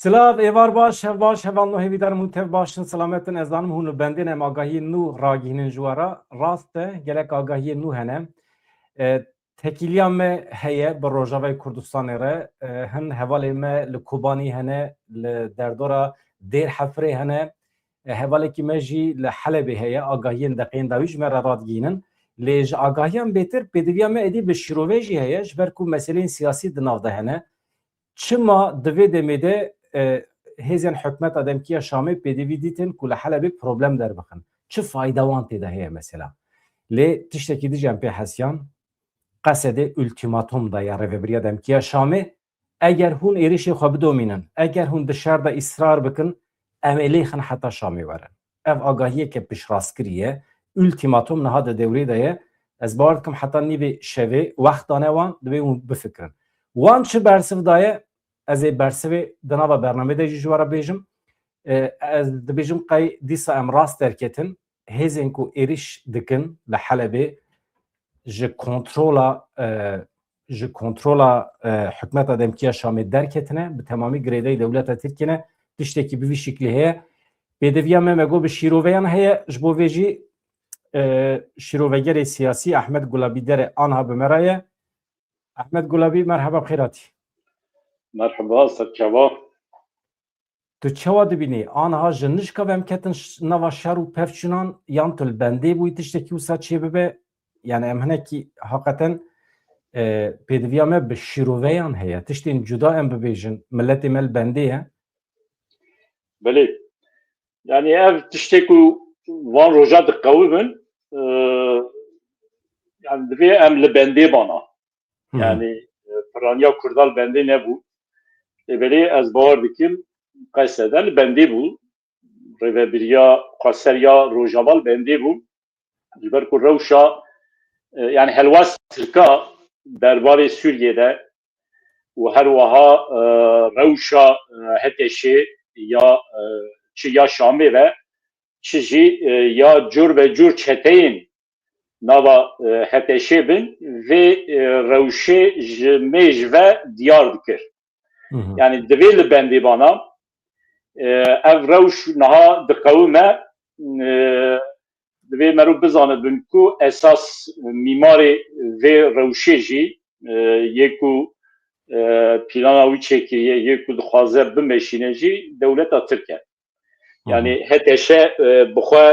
Silav evar baş hevan no hevidar mutev başın selametin ezanım hunu bendin em agahi nu ragihinin juara raste gelek agahi nu henem tekilya me heye bi Rojavayê Kurdistanê re hin hevalê me li Kobanî hene li derdora Dêr Hefrê hene hevalekî me jî li Helebê heye agahiyên deqeyên dawî ji me re radgînin lê ji agahiyan bêtir pêdiviya me êdî bi şîrovê jî heye ji ber ku meseleyên siyasî di nav de hene çima divê demê de hêzên hikûmeta demkiya Şamê pêdivî dîtin ku li Helebê problem derbixin çi fayda wan têde heye mesela lê tiştekî dijî em pê hesiyan qesedê ultimatum da ya rêveberiya demkiya Şamê eger hûn êrişê xwe bidomînin eger hûn di şer de îsrar bikin em ê lêxin heta Şamê werin ev agahiyeke piştrast ye ultimatum niha di dewrê de ye ez bawer dikim heta nîvê şevê wextane wan divê hûn bifikirin wan çi bersiv daye ez ê bersivê di nava bernamê de jî ji we re bêjim ez dibêjim qey dîsa em rast derketin hêzên ku êriş dikin li Helebê ji kontrola hikûmeta demkiya Şamê derketine bi temamî girêdeyî dewleta Tirkiye ne tiştekî bi vî şîklî heye pêdiviya me me got bi şîroveyan heye ji bo vê jî şîrovegerê siyasî Ahmed Gulabî dere anha bi me re ye Ahmed Gulabî merheba xêratî Merhaba serkeva tu çawa dibînî anha ji nişka ve em ketin nava şer û pevçûnan yan tu li bendê bûyî tiştekî wisa çê bibe yani em hinekî heqeten pêdiviya me bi şîroveyan heye tiştên cuda em bibêjin milletê me li bendê ye belê yani ev tiştek û van roja diqewibin yani divê em li bendê bana yani piraniya Kurda li bendê nebû belê ez bawer dikim qesede li bendê bû rêveberiya xweseriya Rojava li bendê bû ji ber ku rewşa yani helwas Tirka derbarê Sûriyê û her wiha rewşa Heteşê ya çi ya Şamê ve çi jî ya cur ve cur çeteyên nava Heteşê bin vê rewşê ji mêj ve diyar dikir. Yani divê li bendê bana ev rewş niha diqewime divê merû bizanibin ku esas mîmarê vê rewşê jî yê ku plana wî çêkiriye yê ku dixwaze bimeşîne jî dewleta Tirk e. Yani Heteşe bixwe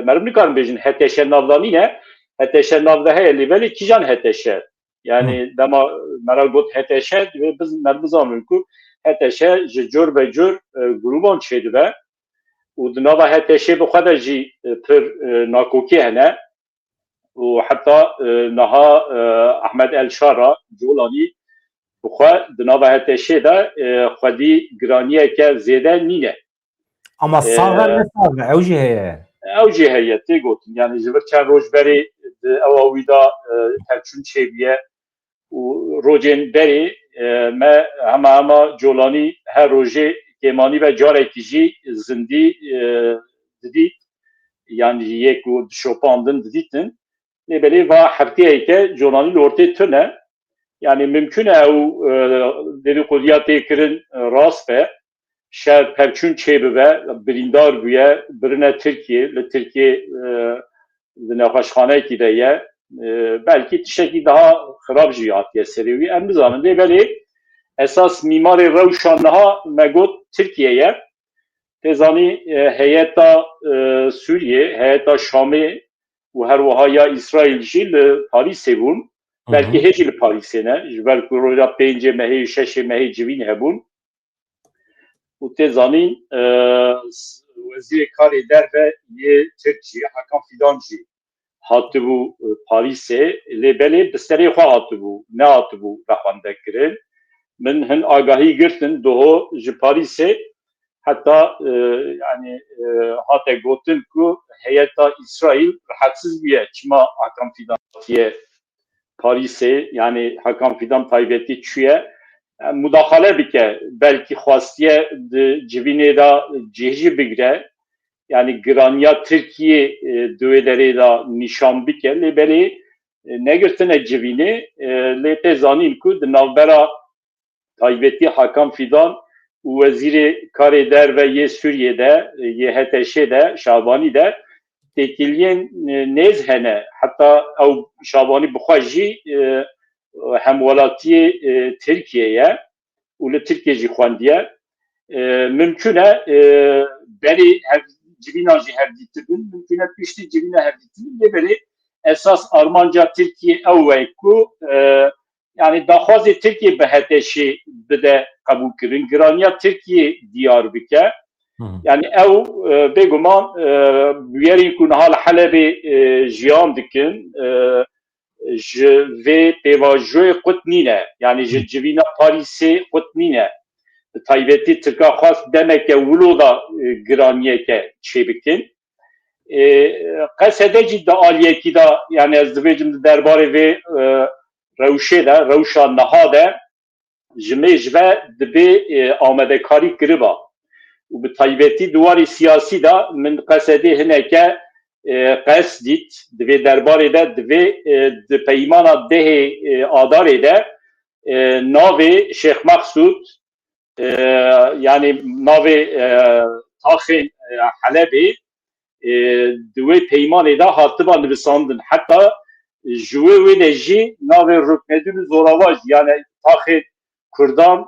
merû nikarin bêjin Heteşe navdanî ne Heteşe nav de heye lê belê kîjan Heteşe yani dema mera got Heteşe divê biz mer bizanibin ku Heteşe ji cur ve cur grûban çêdibe û di nava Heteşê bixwe de jî pir nakokî hene û heta niha Ahmed El-Şara Colanî bixwe di nava Heteşê de xwedî giraniyeke zêde nîne. Ama sağ ve ew jî heye. Ew jî heye tê gotin yani ji vir çend roj berê di ewa wî da tevçûn çêbiye û rojên berê me hema Colanî her rojê kêmanî ve carekî jî zindî didît yani yê ku dişopandin didîtin lê belê va hefteyeke Colanî li ortê tune yani mümkün e ew dedîqodiya tê kirin rast be şer pevçûn çêbibe birîndar bûye birine Tirkiye li Tirkiye di nexweşxaneyekî de ye belkî tiştekî daha xirab jî hatiye serê wî em bizanin lê belê esas mîmarê rewşa niha me got Tirkiye ye tê zanî heyeta Sûriye heyeta Şamê û her wiha ya İsraîl jî li Parîsê bûn belkî hêjî li Parîsê ne ji ber ku roja pêncê mehê şeşê mehê civîn hebûn û tê zanîn Wezîrê Karê Derve yê Tirk jî Hakan Fidan jî hatibû Parîsê lê belê bi serê xwe hatibû nehatibû rexwendekirin min hin agahî girtin diho ji Parîsê heta yani hate gotin ku heyeta İsraîl rahatsiz bûye çima Hakan Fidan hatiye Parîsê yani Hakan Fidan taybetî çûye mudaxale bike belkî xwastiye di civînê da cihî bigire yani giraniya Tirkiye duê derê da nîşan bike lê belê negirtine civînê lê tê zanîn ku di navbera taybetî Hakan Fidan وزیر کار در و یه سوریه ده یه هتشه ده شعبانی ده تکیلین نیز هنه حتی او شعبانی بخواجی همولاتی ترکیه و ترکیه جی خواندیه ممکنه بری جبینا جی هر دیتبون ممکنه پیشتی جبینا هر دیتبون یه بری esas Armanca Türkiye evveku yani daxwazê Tirkiye bi heteşê bide qebûl kirin. Giraniya Tirkiye diyar bike. Yani ew bêguman bûyerên ku niha li Helebê jiyan dikin ji vê pêvajoyê qut nîne. Yani ji civîna Parîsê qut nîne. Bi taybetî Tirka xwast demeke wilo da giraniyeke çê bikin. قصد جی دا آلیکی دا یعنی از دویجم درباره وی روشه دا روشا نها دا جمعه جوه دبی آمده کاری گربا و به طیبتی دواری سیاسی دا من قصده هنه که قصدیت دوی درباره دا دوی د پیمانا ده آداره دا ناوی شیخ مقصود یعنی ناوی تاخین حلبی دوی پیمان دا هاتبا نویساندن حتی جوه وی نجی ناوی رکنedün zoravaj yani تاخی کردان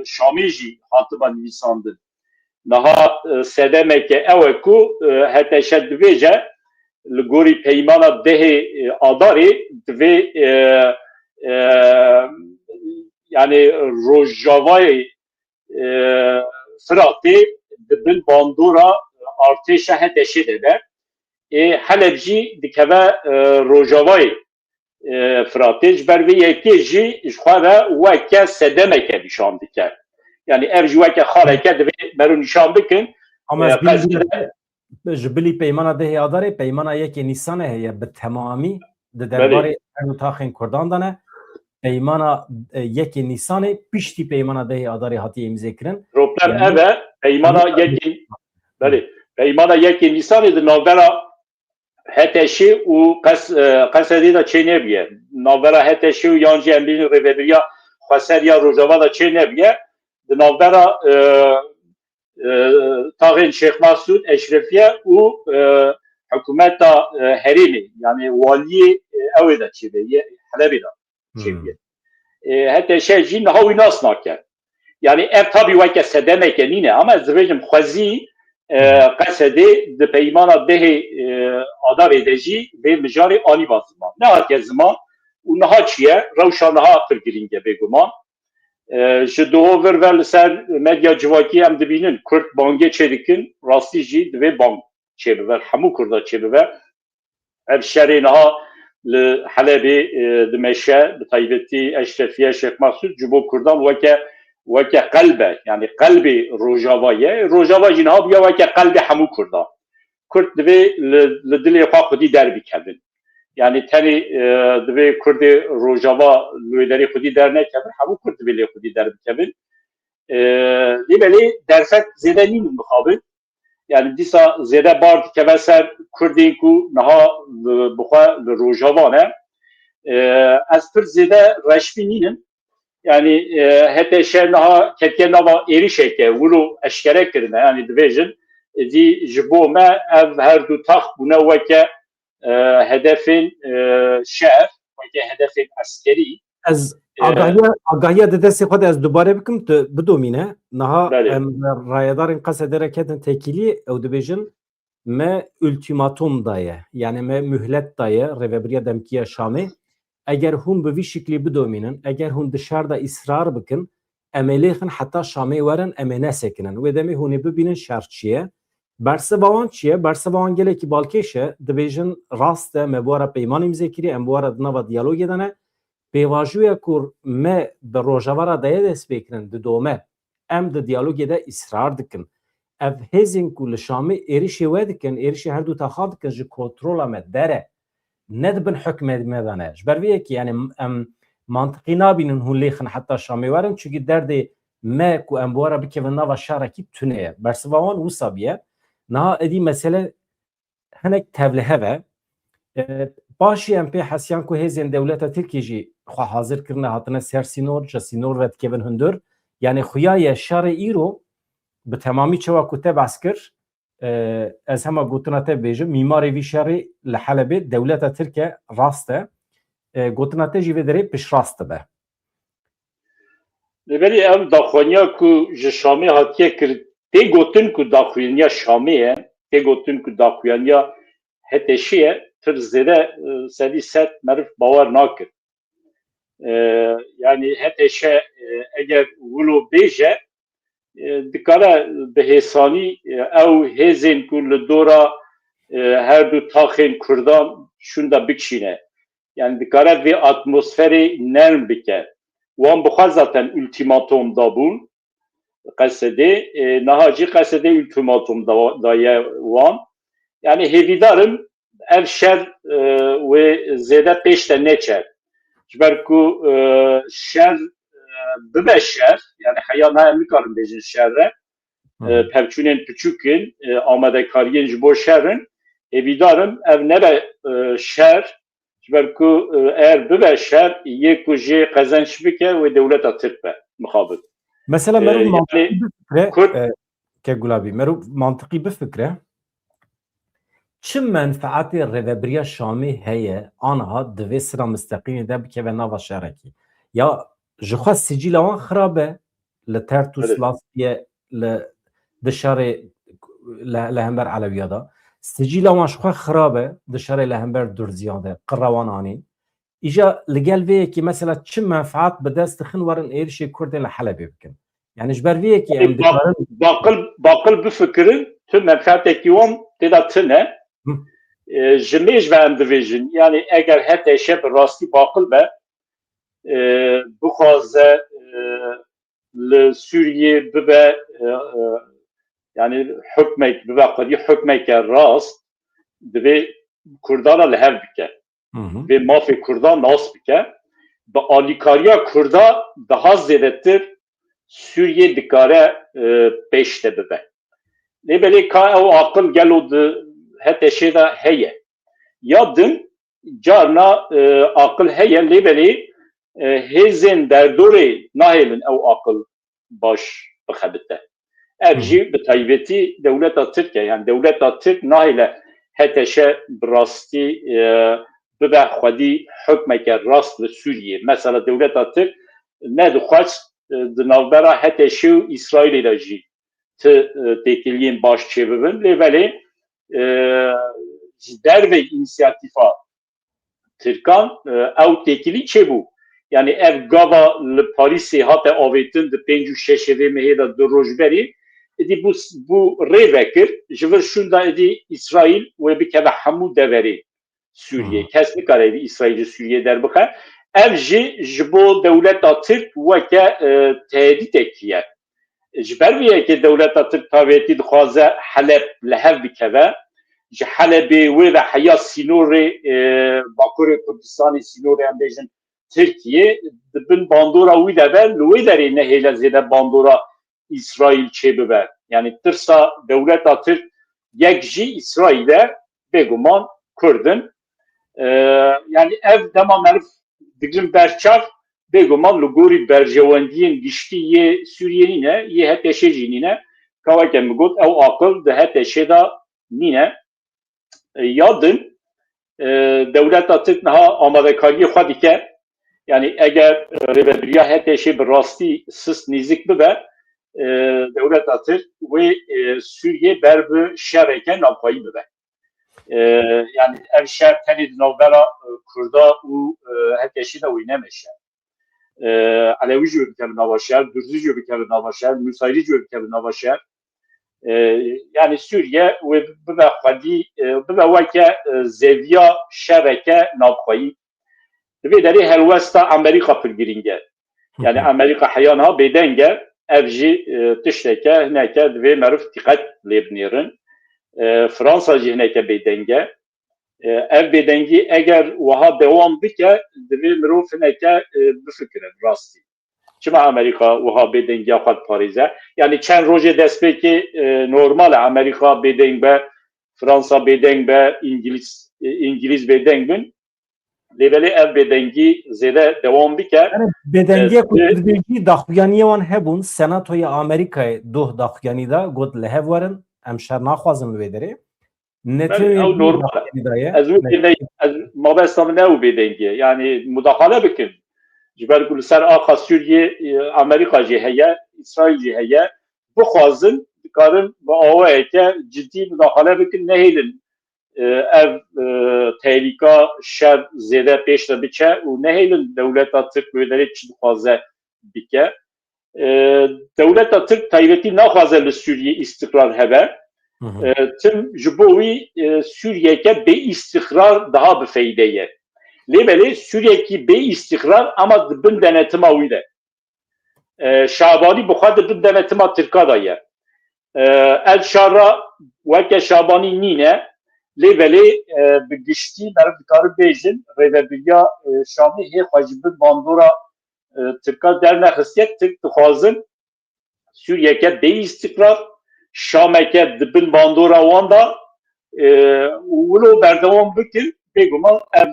شامی جی هاتبا نویساندن نها سدمه که اوه کو هتشد دویجه لگوری پیمان ده آداری دوی yani rojavay fıratı dibin bandora ارتش هتشی ده حلبجی دکوه روژاوای فراتش بر وی یکی جی جخواه وکه سدمکه نشان دکه یعنی اف جوکه خارکه ده برو نشان بکن اما جبلی پیمانه ده یاداره پیمانه یکی نیسانه هیه به تمامی ده درباره تاخین کردان دانه پیمانه یکی نیسانه پیشتی پیمانه ده یاداره حتی امزه کرن روپلر اوه پیمانه یکی بله پیمانا یکی نیسانی ده نوبرا هتشی و قصدی دا چه نبیه نوبرا هتشی و یانجی امبین ریوبریا خسریا روزاوا دا چه نبیه ده نوبرا تاغین شیخ مسعود اشرفیه و حکومت دا هریمی یعنی والی اوی دا چه بیه حلبی دا چه بیه هتشی جی نهاوی ناس ناکر یعنی اب تابی وکه سدمه که نینه اما از دویجم خوزی قصده د پیمانا ده آدار ایدجی به مجاری آنی بازمان نه هرکه زمان و نها چیه روشانها پرگرینگه بگمان جدوه ورول سر مدیا جواکی هم دبینن کرد بانگه چه دکن راستی جی دوی بانگ چه بور همو کرده چه بور اب شرینها لحلبی دمشه بطایبتی اشرفیه شیخ مسعود جبو کردان وکه قلبه یعنی قلبی روژاوایه روژاوا جنها بیا وکه قلب همو کرده کرد دوی لدلی خواه خودی در بکردن یعنی تنی دوی کرد روژاوا لویداری خودی در نکردن همو کرد دوی خودی در بکردن لیبلی درفت زیده نیم مخابن یعنی دیسا زیده بارد که وسر کردین کو نها بخواه روژاوا نه از پر زیده رشبی نیم yani hete naha ketken nava erişeke vulu eşkere kirine yani division di jibo me ev her du tax buna veke hedefin şef veke hedefin askeri از آگاهی دستی خود از دوباره بکم تو بدومینه نها رایدارین قصد حرکتن تکیلی او division me ultimatum daye yani me mühlet daye reveberiya demkiye Şam'ı eğer hun bu şekli bidominin, eğer hun dışarıda ısrar bıkın, emeleyhin hatta Şam'ı veren emene sekinen. Ve demi huni bibinin şartçıya. Bersevavan çiye, bersevavan gele ki balkeşe, dibêjin rast e me bu ara peyman imze kiri, em bu ara dinava diyalog edene, peyvajuya kur me bi rojavara daya dest bekirin, di dome, em de diyalog ede ısrar dikin. Ev hezin ku li Şam'ı erişi ve dikin, erişi her du taxa dikin, ji kontrola me dere. ندبن حكم مدنه جبرویه که یعنی منطقی نبینن هون لیخن حتی شامی ورن چونکه درد ما کو انبوارا بکیون نوا شارکی تونه برسوان وصابیه نه ادی مسئله هنک تبله و باشی ام پی حسیان کو هزین دولت ترکیه خو حاضر کرنه هاتنه سر سینور جا سینور ود کیون هندر yani خویای شر ایرو به تمامی چوا کوته بس کر از همه گوتنا ته بیجه میماری وی شر لحلبه دولت ترکیه راسته گوتنا ته جیوه داره پیش راسته به ولی ام داخوانیا کو جشامی هاتیه کرد تی گوتن کو داخوانیا شامیه تی گوتن کو داخوانیا هتشیه تر زده سدی ست مرف باور ناکر yani هتشه اگر ولو بیجه دکاره به حسانی او هزین کو لدورا her du taxên Kurdan şunda bikşine. Yani dikare ve atmosferi nerm bike. Wan bixwe zaten ultimatom da bûn. Qesedê nahacî qesedê ultimatom daye wan. Yani hêvîdarim ev şer wê zêde pêş te neçe. Ji ber ku şer bibe şer, yani heya ne nikarim bêjin şerre. Pevçûnên piçûk in, amadekariyên ji bo şerin. Hêvîdarim ev nebe şer, ji ber ku eğer bibe şer, yê ku jê qezenç bike ve dewleta Tirk be mixabit. mesela merov mantıqî Yani bifkre Kurd ke gulabi merov mantıqî bifkre çi menfaatê rêveberiya Şamê heye anha divê sira müsteqîmê de bikeve nava şerekî ya ji xwe sicîla wan xirab e li Tertûs evet. Laspiyê li di şerê li hember Elewiya da sicîla wan ji xwe xirab e di şerê li hember Durziyan de qira wan anîn îja li gel vê yekî mesela çi menfaat bi dest dixin warin êrişê Kurdên li Helebê bikin yani ji ber vê yekî em dikarin Baqil bifikirin tu menfaatekî wan têda tune ji mêj ve em dibêjin yani eger heteşe bi rastî baqil be bixwaze li Sûriyê bibe yani hükmek bibe qedî hükmeke rast divê Kurdana li hev bike ve mafê Kurdan nas bike bi alîkariya Kurda daha zêdetir Sûriye dikare pêş te bibe. Lêbelê ka ew aqil gelo di heteşê de heye. Ya din carna aqil heye lêbelê hêzên derdorê nahêlin ew aqil baş bixebite. Ev jî bi taybetî dewleta Tirkiye yani dewleta Tirk nahêle heteşe bi rastî bibe xwedî hükmeke rast li Sûriyê. Mesela dewleta Tirk nedixwest di navbera heteşê û İsraîlê de jî ti têkiliyên baş çêbibin. Lêbelê ji dervê înisiyatîfa Tirkan ew têkilî çêbû. Yani ev gava li Parîsê hate avêtin di 5 û 6 mehê de di rojberî êdî bu rê vekir ji vir şûnda êdî İsraîl wê bikeve hemû deverê Sûriyê. Kes nikare êdî İsraîlî Sûriyê derbixe. Ev jî ji bo dewleta Tirk weke tehdîtekî ye. Ji ber vê yekê dewleta Tirk tavêtî dixwaze Heleb li hev bikeve. Ji Helebê wê ve heya sînorê Bakurê Kurdistanê sînorê em bêjin Tirkiye dibin bandora wî de be li wê derê nehêle zêde bandora İsraîl çêbibe. Yani tirsa dewleta Tirk yek jî İsraîl'e bêguman Kurdin. Yani ev dema merif digrin berçav bêguman li gorî berjewendiyên giştî yê Sûriyê nîne yê heteşê jî nîne kaweke min got ew aqil di heteşê de nîne. Ya din dewleta Tirk niha amadekariyê xwe dike yani eger rêveberiya heteşê bi rastî sist nêzik bibe dewleta Tirk wê Sûriyê ber bi şereke navxwayî bibe. Yani ev şer tenê di navbera Kurda û heteşî de wî nemeşe. Elewî jî bikeve nava şer, Durzî jî bikeve nava şer, Nûsayrî jî bikeve nava şer. Yani Sûriye wê bibe xwedî bibe weke zêviya şereke navxwayî. Di vê derê helwesta Amerîka pir girîng e. Yani Amerîka heya niha bêdeng e, ev jî tişteke hineke divê merif diqet lê binêrin. Fransa jî hineke bêdeng e. Ev bêdengî eger wiha dewam bike divê mirov hineke bifikire rastî. Çima Amerîka wiha bêdengiya xwe diparêze? Yani çend rojê destpêkê normal e Amerîka bêdeng be, Fransa bêdeng be, İngiliz bêdeng bin. Lêbelê ev bêdengî zêde dewam bike. Yani bedengiye kutbilgi daxuyaniye wan hebûn Senatoya Amerikayê doh daxuyanî da got li hev werin em şer naxwazin li wê derê. Ew normal e. Ez mabesta min ne û bêdengiye. Yani mudaxale bikin. Ji ber ku li ser axa Sûriyê Amerîka jî heye, İsraîl jî heye, bixwazin dikarin bi awayeke ciddî mudaxale bikin, nehêlin ev tehlîka şer zêde pêş de biçe û nehêlin dewleta Tirk wê derê çi dixwaze bike. Dewleta Tirk taybetî naxwaze li Sûriyê îstikrar hebe. Tim ji bo wî Sûriyeke bê îstikrar daha bi feyde ye. Lêbelê Sûriyekî bê îstikrar ama dibin denetima wî de. Şabanî bi xwe dibin denetima Tirka da ye. El Şarra weke Şabanî nîne, lêbelê bi giştî meriv dikarin bêjin rêveberiya Şamê hê xwe ji bin bandora Tirka dernexistiye. Tirk dixwazin Sûriyeke bê îstikrar, Şameke dibin bandora wan da wilo berdewam bikin, bêguman ev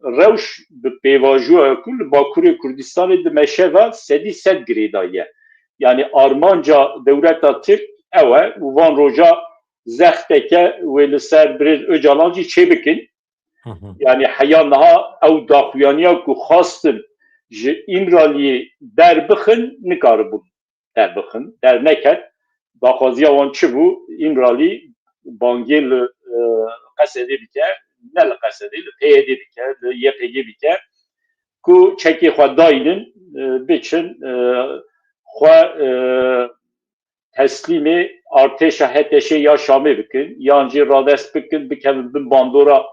rewş bi pêvajoya ku li Bakurê Kurdistanê di meşeva sedî sed girêda ye. Yani armanca dewleta Tirk ew e û van roja zexteke wê li ser Birêz Öcalan jî çê bikin. Yani heya niha ew daxuyaniya ku xastin ji İmraliyê derbixin nikaribûn derbixin, derneket. Daxwaziya wan çi bû? İmralî bangê li Qesedê bike, ne li Qesedê, li PYD bike, li YPG bike ku çekê xwe dayînin biçin xwe teslîmê artêşa HTŞ ya Şamê bikin, yan jî radest bikin, bikevin bin bandora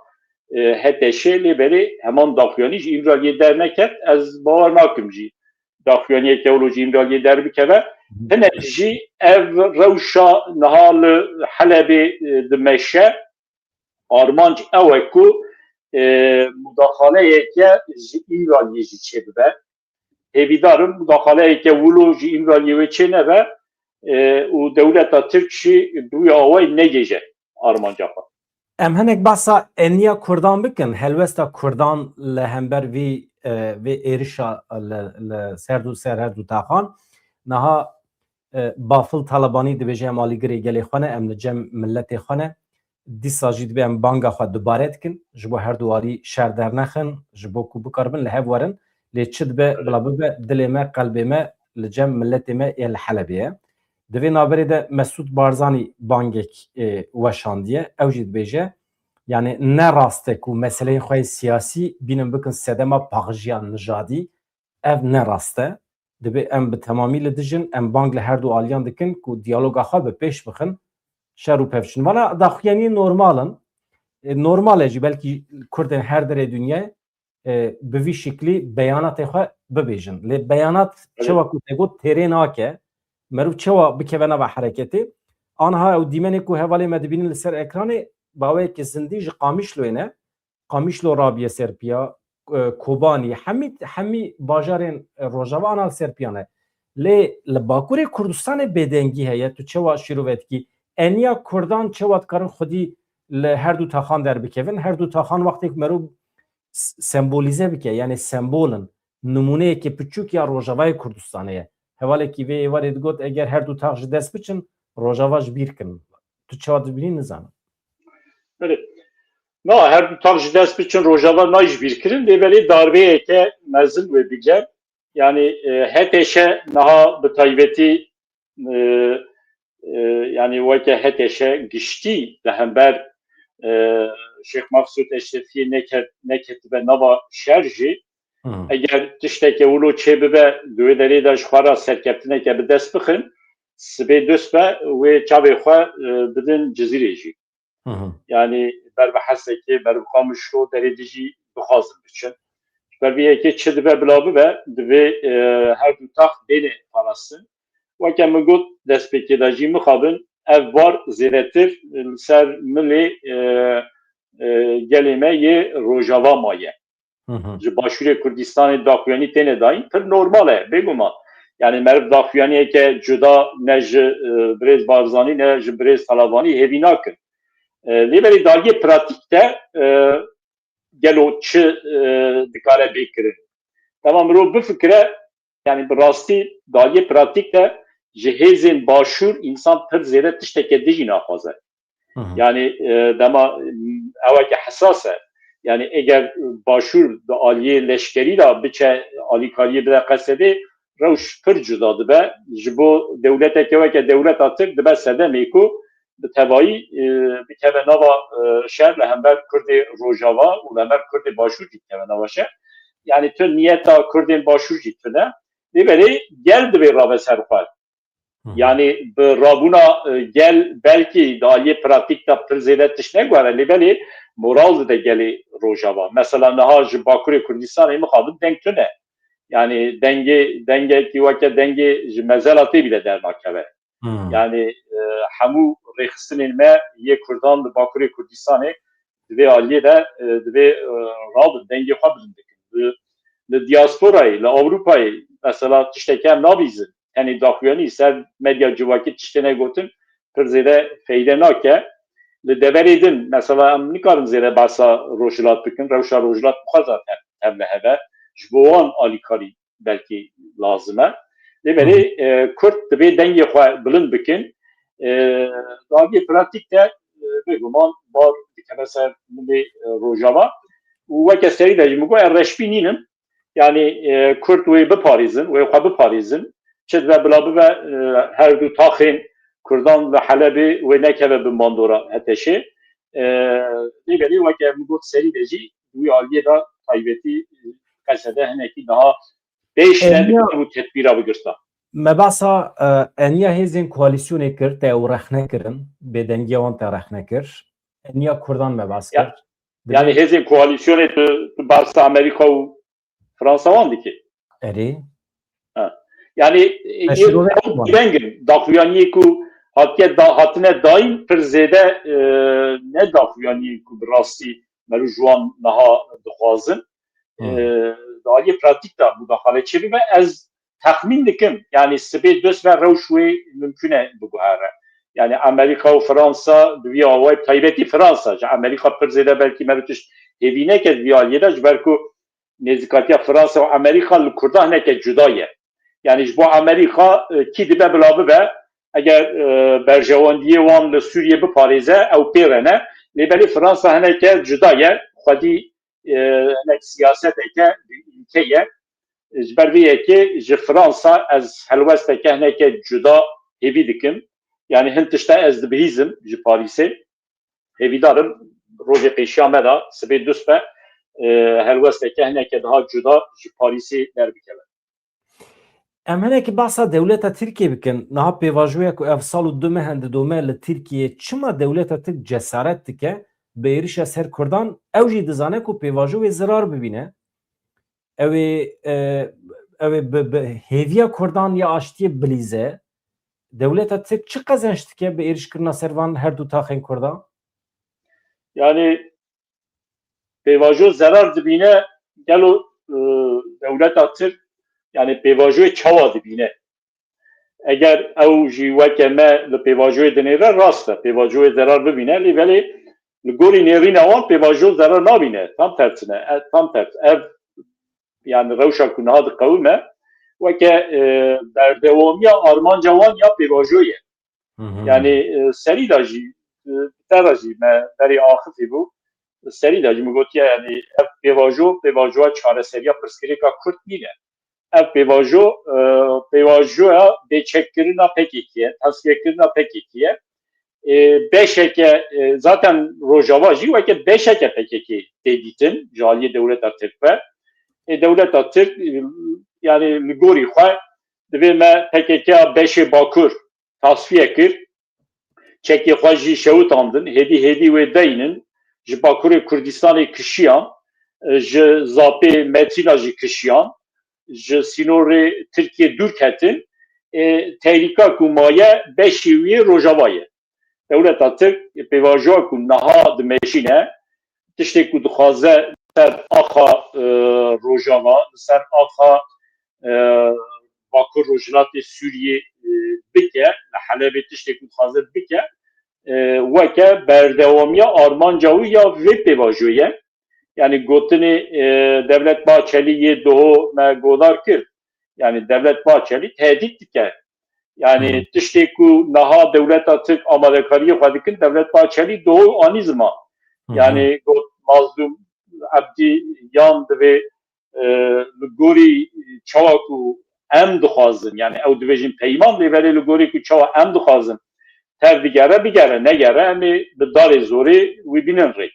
HTŞ. Lêbelê heman daxuyanî ji İmraliyê derneket. Ez bawer nakim jî daxuyaniyeke wilo ji İmraliyê derbikeve. Hinek jî ev rewşa niha li Helebê dimeşe armanc ew e ku mudaxaleyeke ji İmraliyê jî çêbibe. Hêvîdarim mudaxaleyeke wilo ji İmraliyê wê çê nebe û dewleta Tirk jî bûye awayî negêje armanca xwe. Em hinek behsa eniya Kurdan bikin, helwesta Kurdan li hember vê êrişa li ser du taxan niha bafil Talibanî dibêje em alîgirê gelê xwe ne, em li cem milletê xwe ne, dîsa jî dibe em banga xwe dubare dikin ji bo her du warî şer dernexin, ji bo ku bikaribin li hev werin, lê çi dibe bila bibe dilê me qelbê me li cem milletê me ê li Helebê ye. Di vê naberê de Mesûd Barzanî bangek weşandiye, ew jî dibêje yani ne rast e ku meseleyên xwe siyasî bînin bikin sedema paxijiya nijadî, ev ne rast e. Dibe em bi temamî li dijin, em bang li her du aliyan dikin ku diyaloga xwe bi pêş bixin, şer û pevçin. Valla daxuyanî normalin. Normal e jî belkî Kurdên her derê dünyayê bi vî şiklî beyanatê xwe bibêjin. Lê beyanat çawa ku te got têrê nake, merû çawa bikeve nava hereketê, anha ew dîmenê ku hevalê me dibînin li ser ekranê baweyekî zindî ji Qamişloyê ne, Qamişlo Rabiye Serpiya, Kobanî, hemî bajarên Rojava ana Serpiya ne. Lê li Bakurê Kurdistanê bêdengî heye, tu çawa şîrovetkî eniya Kurdan çawa dikarin xwedî li her du taxan derbikevin, her du taxan wextê ku merû sembolîze bike, yani sembolin numuneyekî piçûk ya Rojavayê Kurdistanê ye. Hevalekî vê êvarê digot eger her du tax ji dest biçin, Rojava ji bîr kin. Tu çawa dibînî nizanim. Na her du tax ji dest biçin Rojava nayê ji bîr kirin, lêbelê darbeyeke mezin wê bige. Yani HTŞ niha bi taybetî yani weke HTŞ giştî li hember Şeyh Maksud Eşrefî neketibe nava şer jî eger tişteke wilo çêbibe di wê derê de ji xwe re serkeftineke bi dest bixin, sibê dust be wê çavê xwe bidin cizîrê jî. Yani ber bi Hesekê, ber bi Qamişlo derê de jî bixwazin biçin. Ber vê yekê çi dibe bila bibe, divê her du tax bêne parastin. Weke min got destpêkê de jî mixabin ev var zêdetir li ser milê gelê me yê Rojava maye. Ji Başûrê Kurdistanê daxuyanî têne dayîn, pir normal e, bêguman. Yani meriv daxuyaniyeke cuda ne ji Birêz Barzanî ne ji Birêz Talibanî hêvî nakin. Lêbelê dagiyê pratik de gelo çi dikare bikirin. Tamam ro bu fikre yani rastî dayê pratik de ji hêzên başûr insan pir zêde tişteke dijî naxwaze. Yani dema eveke hesas e. Yani eğer başûr di aliyê leşkerî da biçe alîkariyê bide qesedê rewş pir cuda dibe ji bo dewleteke weke dewleta Tirk dibe sedemê ku bi tevayî bikeve nava şer li hember Kurdê Rojava û li hember Kurdê başûr jî dikeve nava şer. Yani tu niyeta Kurdên başûr jî tune lêberê gel divê rabe ser xwe. Yani bi rabûna gel belkî di aliyê pratik da pir zêde tişt negwere lêberê moral dide gelê Rojava. Mesela niha ji Bakurê Kurdistanê mixabin deng tune. Yani dengekî weke dengê ji mezelatê bile dernakeve. Yani hemû rêxistinên me yê Kurdan di Bakurê Kurdistanê divê aliyê de divê rabin dengê xwe bilind dikin. Li diasporayê, li Avrupayê mesela tiştekî em nabîzin. Yani daxuyanî ser medya civakî tiştê negotin pir zêde feyde nake. Li deverê din mesela em nikarin zêde behsa rojhilat bikin. Rewşa rojhilat bixwe zaten hevle heve. Ji bo wan alîkarî belkî lazim e. Lêberê Kurd divê dengê xwe bilind bikin. Dagê pratik de bêguman bar dikeve ser milê Rojava. û weke serî de jî min got reşbî nînim. Yani Kurd wê biparêzin, wê xwe biparêzin. Çi dibe bila bibe her du taxên Kurdan ve Helebê wê nekeve bi mandora heteşê. Lêberê weke min got serî de jî wî aliyê da taybetî qesede hinekî daha pêş de bu tedbîra bigirta. Me behsa eniya hêzên koalîsyonê kir te ew rex nekirin, bêdengiya wan te rex nekir. Eniya Kurdan me behs kir. Yani hêzên koalîsyonê tu behsa Amerîka û Fransa wan dikî. Erê. Yani dengin daxuyaniyê ku hatine dayîn pir zêde ne daxuyaniyê ku bi rastî me ji wan niha dixwazin. Di aliyê pratik da mudaxale çêbibe ez texmîn dikim yani sibê dost ve rewş wê mümkün e biguhere. Yani Amerika û Fransa di vî awayê taybetî Fransa ji Amerika pir zêde belkî me bi tişt hêvî neke di vî aliyê de ji ber ku nêzîkatiya Fransa û Amerika li Kurdan hineke cuda ye. Yani ji bo Amerika kî dibe bila bibe eger berjewendiyê wan li Sûriyê biparêze ew pê rene lêberî Fransa hineke cuda ye xwedî hinek siyaseteke ülke ye ji ber vê yekê ji Fransa ez helwesteke hineke cuda hêvî dikim. Yani hin tişte ez dibihîzim ji Parîsê hêvîdarim rojê pêşiya me da sibê dust be helwesteke hineke daha cuda ji Parîsê derbikeve. Em hinekî behsa dewleta Tirkiye bikin. Niha pêvajoya ku ev sal û du mehan didome li Tirkiye çima dewleta Tirk cesaret dike bi êrişa ser Kurdan ew jî dizane ku pêvajo wê zirar bibîne. Ew ê bi hêviya Kurdan ya aştiyê bilîze dewleta Tirk çi qezenç dike bi êrişkirina ser van her du taxên Kurdan? Yani pêvajo zerar dibîne gelo dewleta Tirk yani pêvajoyê çawa dibîne. Eger ew jî weke me li pêvajoyê dinêre rast e pêvajoyê zerar bibîne lêvelê li gorî nêrîna wan pêvajo zerar nabîne tam tersine tam ters ev yani rewşa ku niha diqewime weke berdewamiya armanca wan ya pêvajoyê yani serî da jî te da jî me berê axifî bû serî da jî min gotiye yani ev pêvajoya çareseriya pirsgirêka Kurd nîne. Ev pêvajoya bêçekkirina PKK ye, tasfiyekirina PKK ye. Beşeke zaten Rojava jî weke beşeke PKK tê dîtin ji aliyê dewleta Tirk ve dewleta Tirk yani li gorî xwe divê me PKK beşê Bakur tasfiye kir çekê xwe jî şewitandin hêdî wê deynin ji Bakurê Kurdistanê kişiyan ji zapê Metrîna jî kişiyan ji sînorê Tirkiye dûr ketin tehlîka ku maye beşî wî Rojava ye. Dewleta Tirk pêvajoya ku niha dimeşîne tiştê ku dixwaze ser axa Rojava ser axa Bakur Rojhilatê Sûriyê bike li Helebê tiştê ku dixwaze bike weke berdewamiya armanca wî ya vê pêvajoyê yani gotini Devlet Bahçeli'ye doğu me godar kir. Yani Devlet Bahçeli tehdit diker. Yani tiştê ku naha devlet atık amadekariyê xwe dikin Devlet Bahçeli doğu anî ziman. Yani got mazlum Abdî yan divê li gorî çawa ku em dixwazin yani ew dibêjin peyman lêverê li gorî ku çawa em dixwazin tev digere bigere negere em ê bi darê zorê wî bînin rê.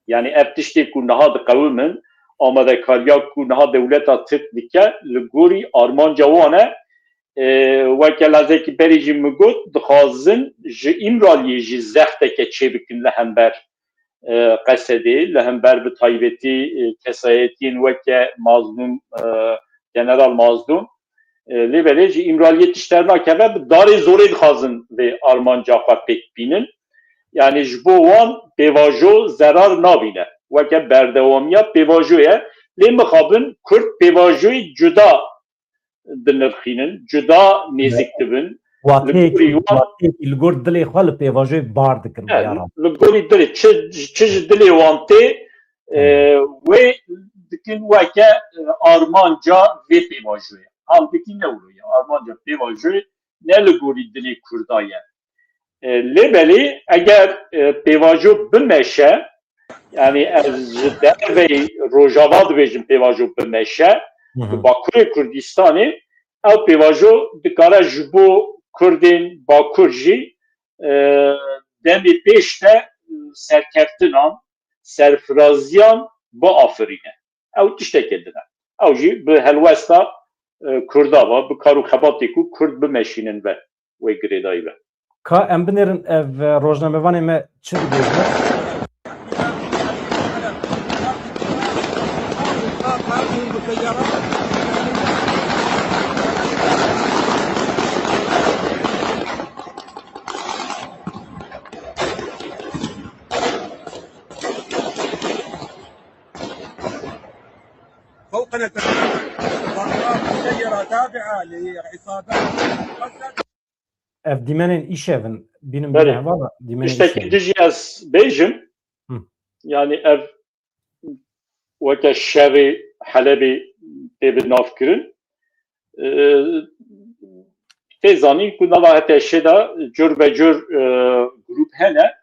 Yani ev tiştê ku niha diqewimin amadekariya ku niha dewleta Tirk dike li gorî armanca wan e weke lezekî berî jî min got dixwazin ji İmraliyê jî zexteke çêbikin li hember Qesedê li hember bi taybetî kesayetiyên weke Mazlum General Mazlum lêverê jî İmraliyê tişter nakeve bi darê zorê dixwazin vê armanca xwe pêk bînin. Yani ji bo wan pêvajo zerar nabîne. Weke berdewamiya pêvajoye lê mixabin Kurd pêvajoyê cuda dinirxînin, cuda nêzik dibin. Watê li gor dilê xwe li pêvajoyê bar dikin. Li gorî dilê çi ji dilê wan tê wê dikin weke armanca vê pêvajoyê. Halbuki ne oluyor? Armanca pêvajoyê ne li gorî dilê Kurda ye. Lêbelê eger pêvajo bimeşe yani ez ji derveyê Rojava dibêjim pêvajo bimeşe di Bakurê Kurdistanê ew pêvajo dikare ji bo Kurdên Bakur jî demê pêş de serkeftinan serfiraziyan biafirîne. Ew tiştekê dine. Ew jî bi helwesta Kurda ve bi karûxebatê ku Kurd bimeşînin ve wê girêdayî ve. Ka em binêrin ev rojnamevanê me çi dibêje? فوقنا ظاهرات مسيرة تابعة لعصابات. Ev dîmenên îşevin bînim Berê. heva dîmenên Tiştekî dijî ez bêjim yani ev weke şerê Helebê tê bi navkirin tê zanîn ku nava Heteşê de cur be cur grup hene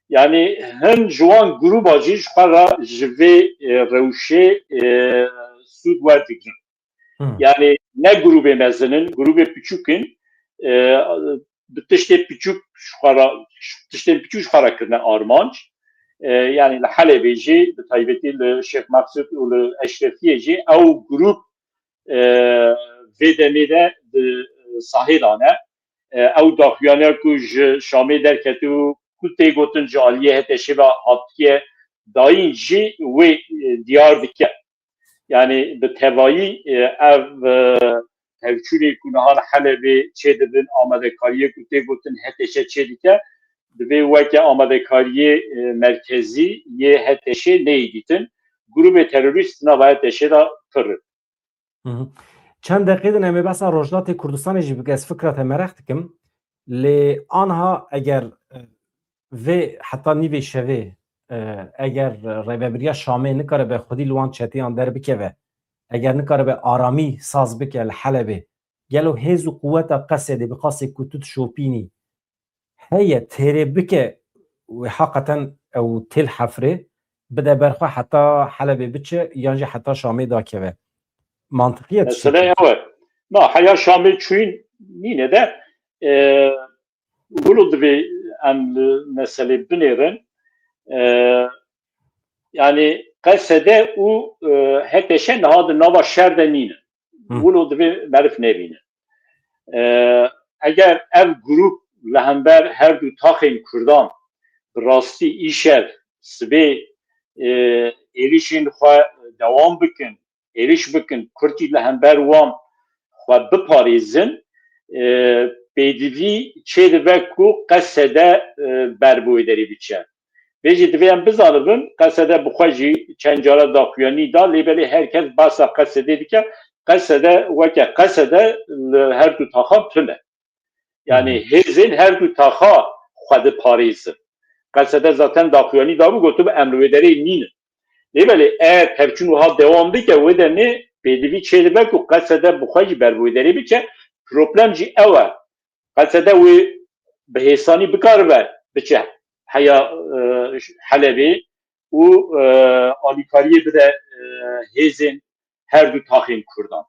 yani hin ji wan grupa jî ji xwe re ji vê rewşê sûd werdigirin. Yani ne grubê mezinin, grubê piçûkin bi tiştê piçûk tiştên piçûk ji xwe re kirine armanc. Yani li Helebê jî bi taybetî li Şêx Meqsûd û li Eşrefiyê jî ew grup vê demê de di sahê dane. Ew daxuyaniyar ku ji Şamê derketî ku tê gotin ji aliyê Heteşê ve hatiye dayîn jî wê diyar dike. Yani bi tevayî ev tevçûnê ku niha li Helebê çê dibin amadekariyê ku tê gotin Heteşê çê dike divê weke amadekariyê merkezî yê Heteşê neyê dîtin grubê terorîst nava Heteşê de pirin. Çend deqê din em ê besa Rojdatê Kurdistanê jî bike ez fikra te merex dikim lê anha eger vê heta nîvê şevê eger rêveberiya Şamê nikare be xwedî li wan çetiyan derbikeve eger nikare be aramî saz bike li Helebê gelo hêz û quweta Qesedê bi qasê ku tu dişopînî heye têrê bike wê heqeten ew têl hefrê bide berxwe heta Helebê biçe yan jî heta Şamê dakeve. Mantıkiye Mesela evet. Na haya Şamê çûyîn nîne de gulu divê em meselê binêrin yani Qesedê û Heteşê niha di nava şer de nînin. Gulu divê merif nevînin. Eger ev grup li hember her du taxên Kurdan bi rastî îşev sibê êrişên xwe dewam bikin êriş bikin Kurtî li hember wan xwe biparêzin pêdivî çê dibe ku Qesedê berboyê derê biçe. Vê jî divê em bizanibin Qesedê bi xwe jî çend cara daxuyanî da lêbelê herkes basa Qesedê dike Qesedê weke Qesedê li her du taxa tune. Yani hêzên her du taxa xwe diparêzin. Qesedê zaten daxuyanî da bû gotu bi emrivêderê nînin. Leveli eğer tevçün uha devam bike ve de ne pedivi çelibek u kasede bukhayı berbuyderi bike problemci eva kasede ve behesani bikar ver biçe haya Halebi u alikariye bide hezin her du tahin Kurdan.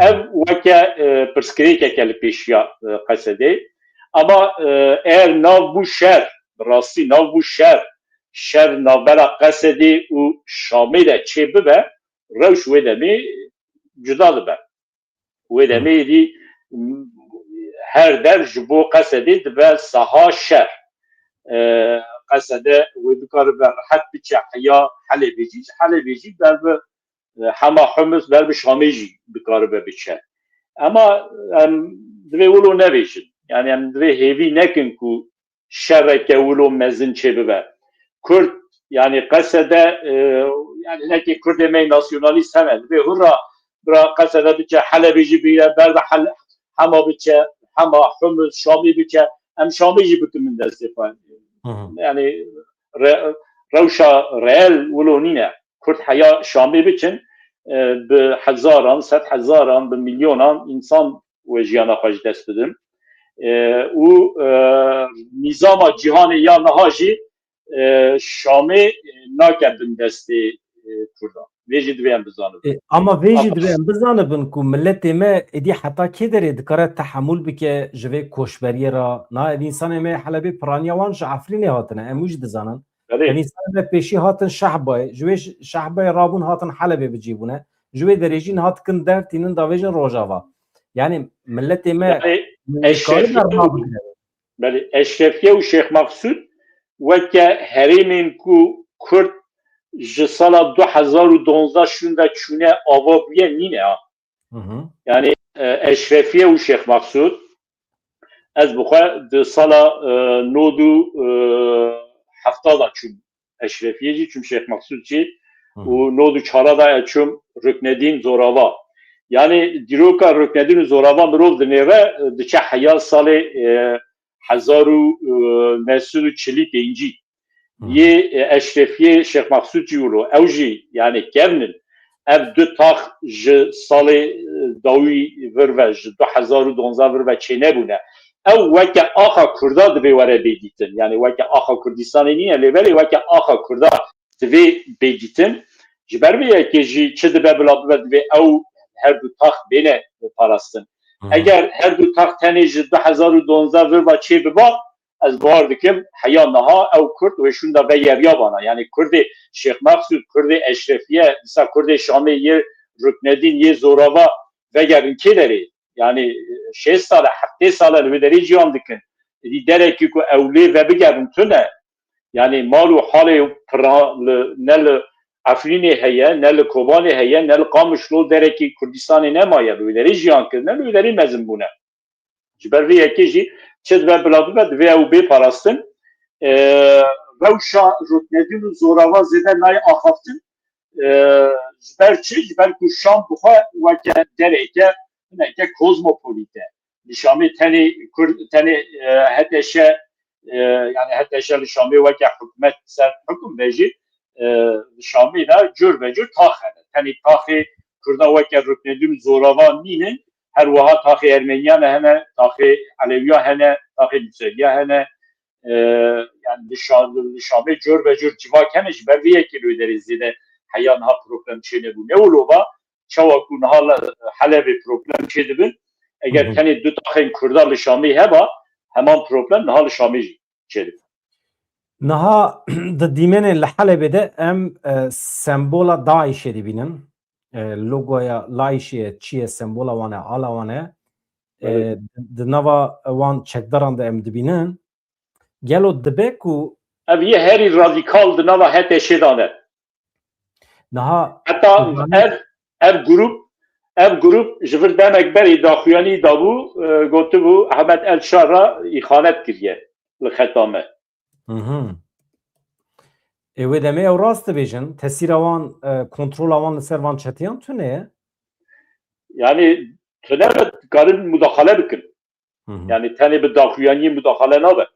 Ev veke perskireke kelli peşiya kasede ama eğer nav bu şer rasti nav bu şer navbera kasede u Şam'ı da çebi be revş ve demi cüdalı be ve demi di her der jibo kasede ve saha şer قصده وذكر برحت بچه حیا حلبیجی در به همه حمص در به شامیجی بکار بچه اما دوی ولو نویشن yani دوی هیوی نکن کو شرکه ولو مزن چه ببه Kürt yani kasede yani neki Kürt emeği nasyonalist hemen ve hurra bra kasede biçe Halebici bile berbe hama biçe hama Humus Şami biçe hem Şamici bükümün destefa yani روشا رئال ولونينا كرد حياة شامي بچن بحزاران ست حزاران بمليونان انسان وجيانا خواج دست بدن و نظام جهان یا نهاجی شامي ناکبن دست کردان ویجی دویم بزانب اما ویجی دویم بزانبن که ملت ما ادی حتی که داره دکاره تحمل بکه جوه کوشبری را نه ادی انسان ما حلبی پرانیوان شعفرینی هاتنه اموج دزانن ادی انسان ما پیشی هاتن شعبای جوه شعبای رابون هاتن حلبی بجیبونه جوه درجین هات کن در تینن داویجن روجاوا yani ملت ما اشرفیه و شیخ مقصود وکه هریمین کو کرد ji sala 2012 şunda çune avabiye nine ha. Yani Eşrefiye u Şeyh Maksud ez buxa de sala nodu haftada çum Eşrefiyeci çum Şeyh Maksudci u nodu çara da çum Rüknedin Zorava. Yani diroka Rüknedin Zorava mirov dineve diçe haya sale hazaru mesudu çelik inci. Ye Eşrefiye Şeyh Maksud Ciuro evji yani kevnin ev du tax ji salê dawî vir ve ji 2012 vir ve çêne bûne ew weke axa Kurda divê were bêdîtin yani weke axa Kurdistanê nîne lêvelê weke axa Kurda divê bêdîtin ji ber vê yekê jî çi dibe bila bibe divê ew her du tax bêne parastin eger her du tax tenê ji 2012 vir ve çê biba از بار دکم حیانها او کرد و شون دا به یریابانا یعنی کرد شیخ مقصود کرد اشرفیه مثلا کرد شامی یه رکنedin یه زوراوا وگرن که داری yani 6 ساله 7 ساله رو داری جیان دکن دی درکی که اولی و بگرن تونه yani مالو حال نل افرینی هیه نل کوبانی هیه نل قامشلو درکی کردستانی نمایه رو داری جیان کرد رو داری مزن بونه جبر وی یکی جی چه دو بلادو و دوی او بی پاراستن روشا رکنedin و زوراوا زیده نای آخافتن جبر چی؟ جبر که شام بخواه وکه دره که کوزموپولیته شامی تنی هتشه yani هتشه شامی وکه حکومت سر حکم بیجی شامی دا جور به جور تاخه تنی تاخه کرده وکه رکنedin زوراوا نینن her vaha tahi Ermeniyan hene, tahi Aleviya hene, tahi Müseliya hene yani Şam'ı cür ve cür civak hene ji berviye kilo ederiz yine hayan ha problem çene bu ne olova çavakun hala Halep'e problem çedi bin eğer tane du tahi Kurdalı Şam'ı heba hemen problem nahal Şam'ı çedi. Naha da dimene Halep'de em sembola Daiş'e dibinin logoya laişe çiye sembola wane ala wane de nava wan çekdaran da em dibinin gelo dibe ku ev ye heri radikal de nava hete şedane naha hatta ev grup jivir demek beri daxuyani dabu gotu bu Ahmet El Şarra ihanet kiriye li xetame Ew demê ew rast dibêjin tesîra wan kontrola wan li ser van çetiyan tune ye? Yani tune karin müdahale bikin. Yani tenê bi daxuyaniyê müdahale nabe.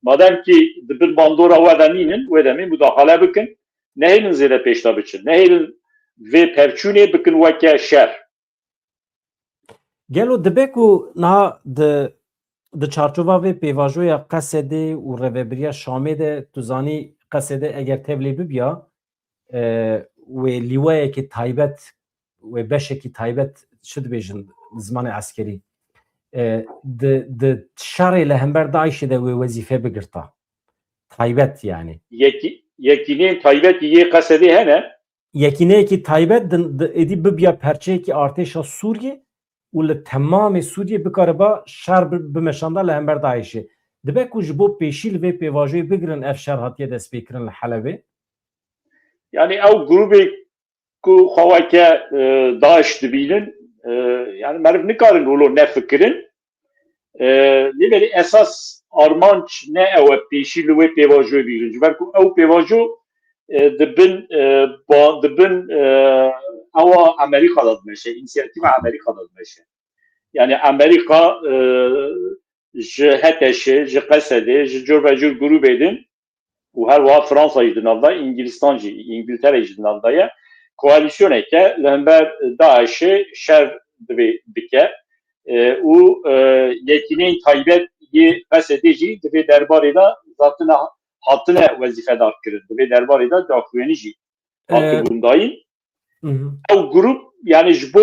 Madem ki dibin bandora we de nînin, wê demê müdahale bikin. nehêlin zêde pêşta biçin, nehêlin vê pevçûnê bikin weke şer. Gelo dibe ku niha di çarçova vê pêvajoya Qesedê û Rêveberiya Şamê de tu zanî Qesedê eger tevlê bibiya wê lîwayekî taybet wê beşekî taybet çi dibêjin zimanê eskerî di şerê li hember Daişê de wê wezîfe bigirta. Taybet yani. Yekînên taybetî yê Qesedê hene. Yekîneyekî taybet êdî bibiya perçeyekî artêşa Sûriye û li temamê Sûriye bikariba şer bimeşanda li hember Daişê. Dibe ku ji bo pêşî li vê pêvajoyê bigirin ev şer hatiye destpêkirin li Helebê? Yani ew grûpê ku xeweke Daeş dibînin yani meriv nikarin wilo nefikirin. Lêbelê esas armanc ne ew e pêşî li wê pêvajoyê bîrin. Ji ber ku ew pêvajo dibin ewa Amerîkada dimeşe, înisiyatîva Amerîkada dimeşe. Yani Amerîka ji Heteşê, ji Qesedê, ji corbecur grûpê din û her wiha Fransa jî di nav da, İngîlistan jî, İngîltere jî di nav da ye, koalîsyoneke li hember Daişê şer divê bike û yekîneyên taybet yê Qesedê jî divê derbarê de zaten hatine wezîfedar kirin. Divê derbarê de daxuyanî jî hatibûn dayîn. Ew grup yani ji bo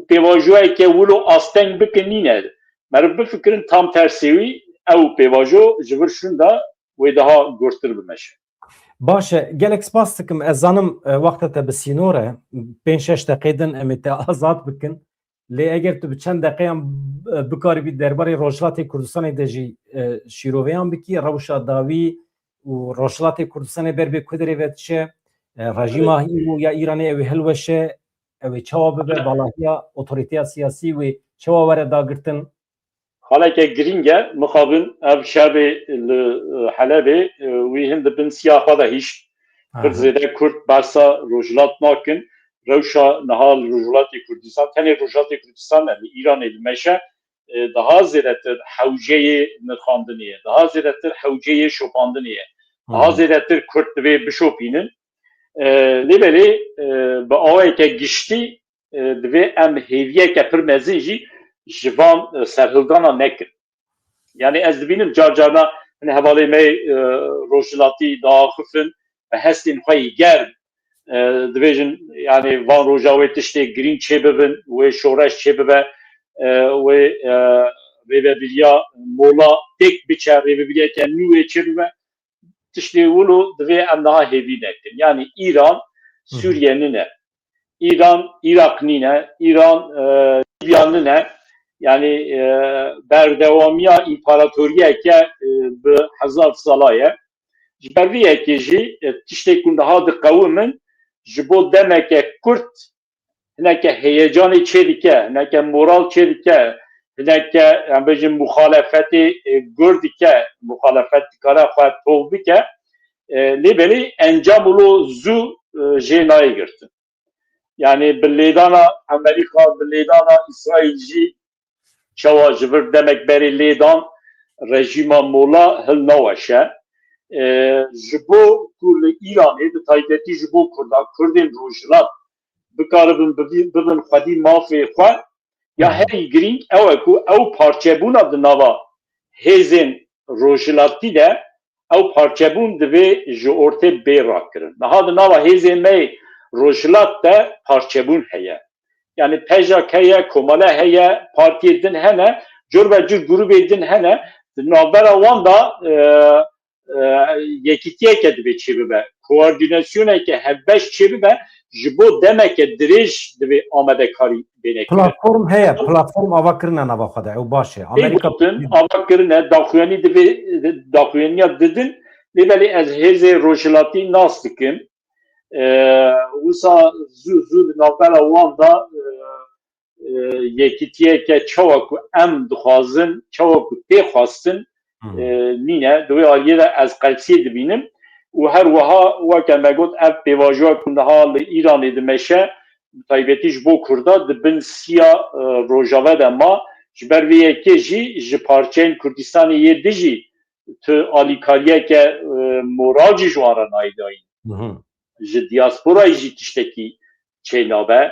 pêvajoyeke wilo asteng bikin nîne. Meriv bifikirin tam tersê wî ew pêvajo ji vir şûn de wê daha gurtir bimeşe. Baş e, gelek spas dikim ez zanim wexta te bi sînore 5-6 deqê din em ê te azad bikin. Lê eger tu bi çend deqeyan bikaribî derbarê Rojhilatê Kurdistanê de jî şîroveyan bikî, rewşa dawî û Rojhilatê Kurdistanê ber bê Kudirê ve diçe rejîma hîn ya Îranê ew ê hilweşe ew ê çawa bibe valahiya otorîteya siyasî wê çawa were dagirtin. Haleke giring e mixabin ev şerê li Helebê wî hin dibin siyaxa da hîş. Pir zêde Kurd bersa Rojhilat nakin. Rewşa niha li Rojhilatê Kurdistan, tenê Rojhilatê Kurdistan ne li Îranê dimeşe daha zêdetir hewceyê nirxandinê ye, daha zêdetir hewceyê şopandinê ye, daha zêdetir Kurd divê bişopînin. Lêbelê bi awayeke giştî divê em hêviyeke pir mezin jî ji van serhildana nekin. Yani ez dibînim car carna hevalê me Rojhilatî diaxifin ve hestên xwe yî germ dibêjin yani van roja wê tiştê girîng çêbibin, wê şoreş çêbibe, wê rêveberiya mola têk biçe, rêveberiyeke nû wê çêbibe. Tiştê wilo divê em niha hêvî nekin. Yani İran Sûriye'nin ne? İran Irak nîne, İran Libya ne? Yani berdewamiya împaratoriyeke bi hezar sala ye. Ji ber vî yekê jî tiştê ku niha diqewimin ji bo demeke Kurd hineke heyecanê çê dike, hineke moral çê dike, hineke em bêjin muxalefetê gur dike, muxalefet dikare xwe tov bike. Lêbelê encam wilo zû jê nayê girtin. Yani bi lêdana Amerîka, bi lêdana İsraîl jî çawa ji vir demek berê lêdan rejîma mola hil naweşe. Ji bo ku li Îranê bi taybetî ji bo Kurdan, Kurdên Rojhilat bikaribin bibin xwedî mafê xwe ya herî girîng ew e ku ew parçebûna di nava hêzên Rojhilatî de ew parçebûn divê ji ortê bê rakirin. Niha di nava hêzên me Rojhilat de parçebûn heye. Yani PJK heye, Komala heye, partiyê din hene, corbecur grûpê din hene, di navbera wan da yekîtiyeke divê çêbibe, koordînasyoneke hevbeş çêbibe, ji bo demeke dirêj divê amadekarî bênekirin. Platform heye, platform avakirine nava xwe de ew baş e. Amerika avakirine daxuyanî divê daxuyaniya didin. Lêbelê ez hêzê Rojhilatî nas dikim. Wisa zû di navbera wan da yekîtiyeke çawa ku em dixwazin, çawa ku tê xwastin nîne. Di wê aliyê de ez qelsiyê dibînim û her wiha weke me got ev pêvajoya ku niha li Îranê dimeşe taybetî ji bo Kurda dibin siya rojave de ma ji ber vê yekê jî ji parçeyên Kurdistanê yê dijî tu alîkariyeke moral jî ji wan re nayê dayîn. ji diasporayê jî tiştekî çênabe.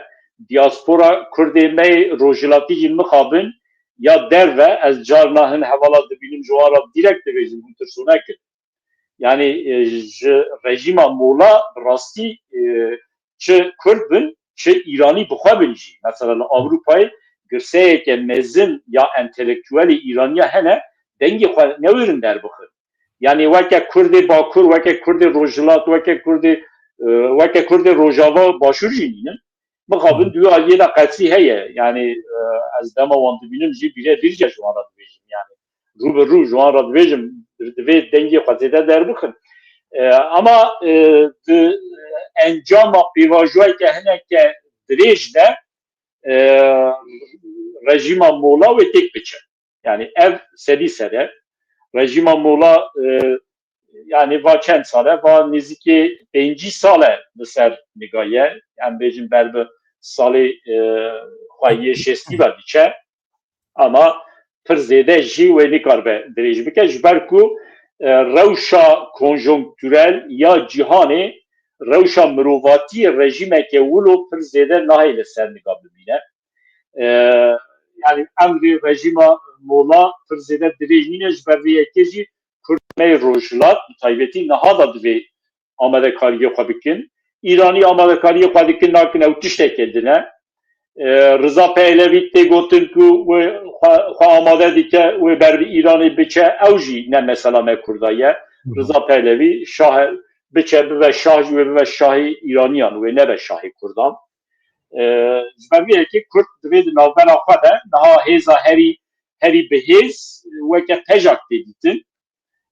Diaspora Kurdê me rojhilatî jî mixabin ya derve ez carna hin hevala dibînim ji wan re direkt dibêjim hûn tirsonekin. Yani ji rejima Mola rastî çi Kurd bin çi İranî bixwe bin jî. Mesela li Avrupayê girseyeke mezin ya entelektüelî İraniya hene dengê xwe newêrin derbixin. Yani weke Kurdê Bakur, weke Kurdê Rojhilat, weke Kurdê Rojava başûr jî nînin. Mixabin duya aliyê de qetsî heye. Yani ez dema wan dibînim jî birebir ji wan re dibêjim. Yani rû bi rû ji wan re dibêjim divê dengê xwe zêde derbixin. Ama di encama pêvajoyeke hineke dirêj de rejima Mola wê têk biçe. Yani ev sedî sere. Rejima Mola yani va çend sale, va nêzîkî 5 sale li ser nigaye. Yani bêjin ber bi salê xwayê şestî ve diçe. Ama pir zêde jî wê nikaribe dirêj bike ji ber ku rewşa konjonktürel ya cîhanê rewşa mirovatiyê rejimeke wilo pir zêde nahê li ser niga bibîne. Yani emrê rejima Mola pir zêde dirêj nîne ji ber vê yekê jî Kurdmeyê rojhilat bi taybetî niha da divê amadekariyê xwe bikin. İranî amadekariyê xwe dikin nakin ew tiştekê dine. Rıza Pehlevî tê gotin ku xwe amade dike wê ber vî İranê biçe ew jî ne mesela me Kurda ye. Rıza Pehlevî şah biçe bibe şah jî wê bibe şahî İranîyan wê nebe şahî Kurdan. Ji ber vê yekê Kurd divê di navbera xwe de niha hêza herî bihêz weke pejak tê dîtin.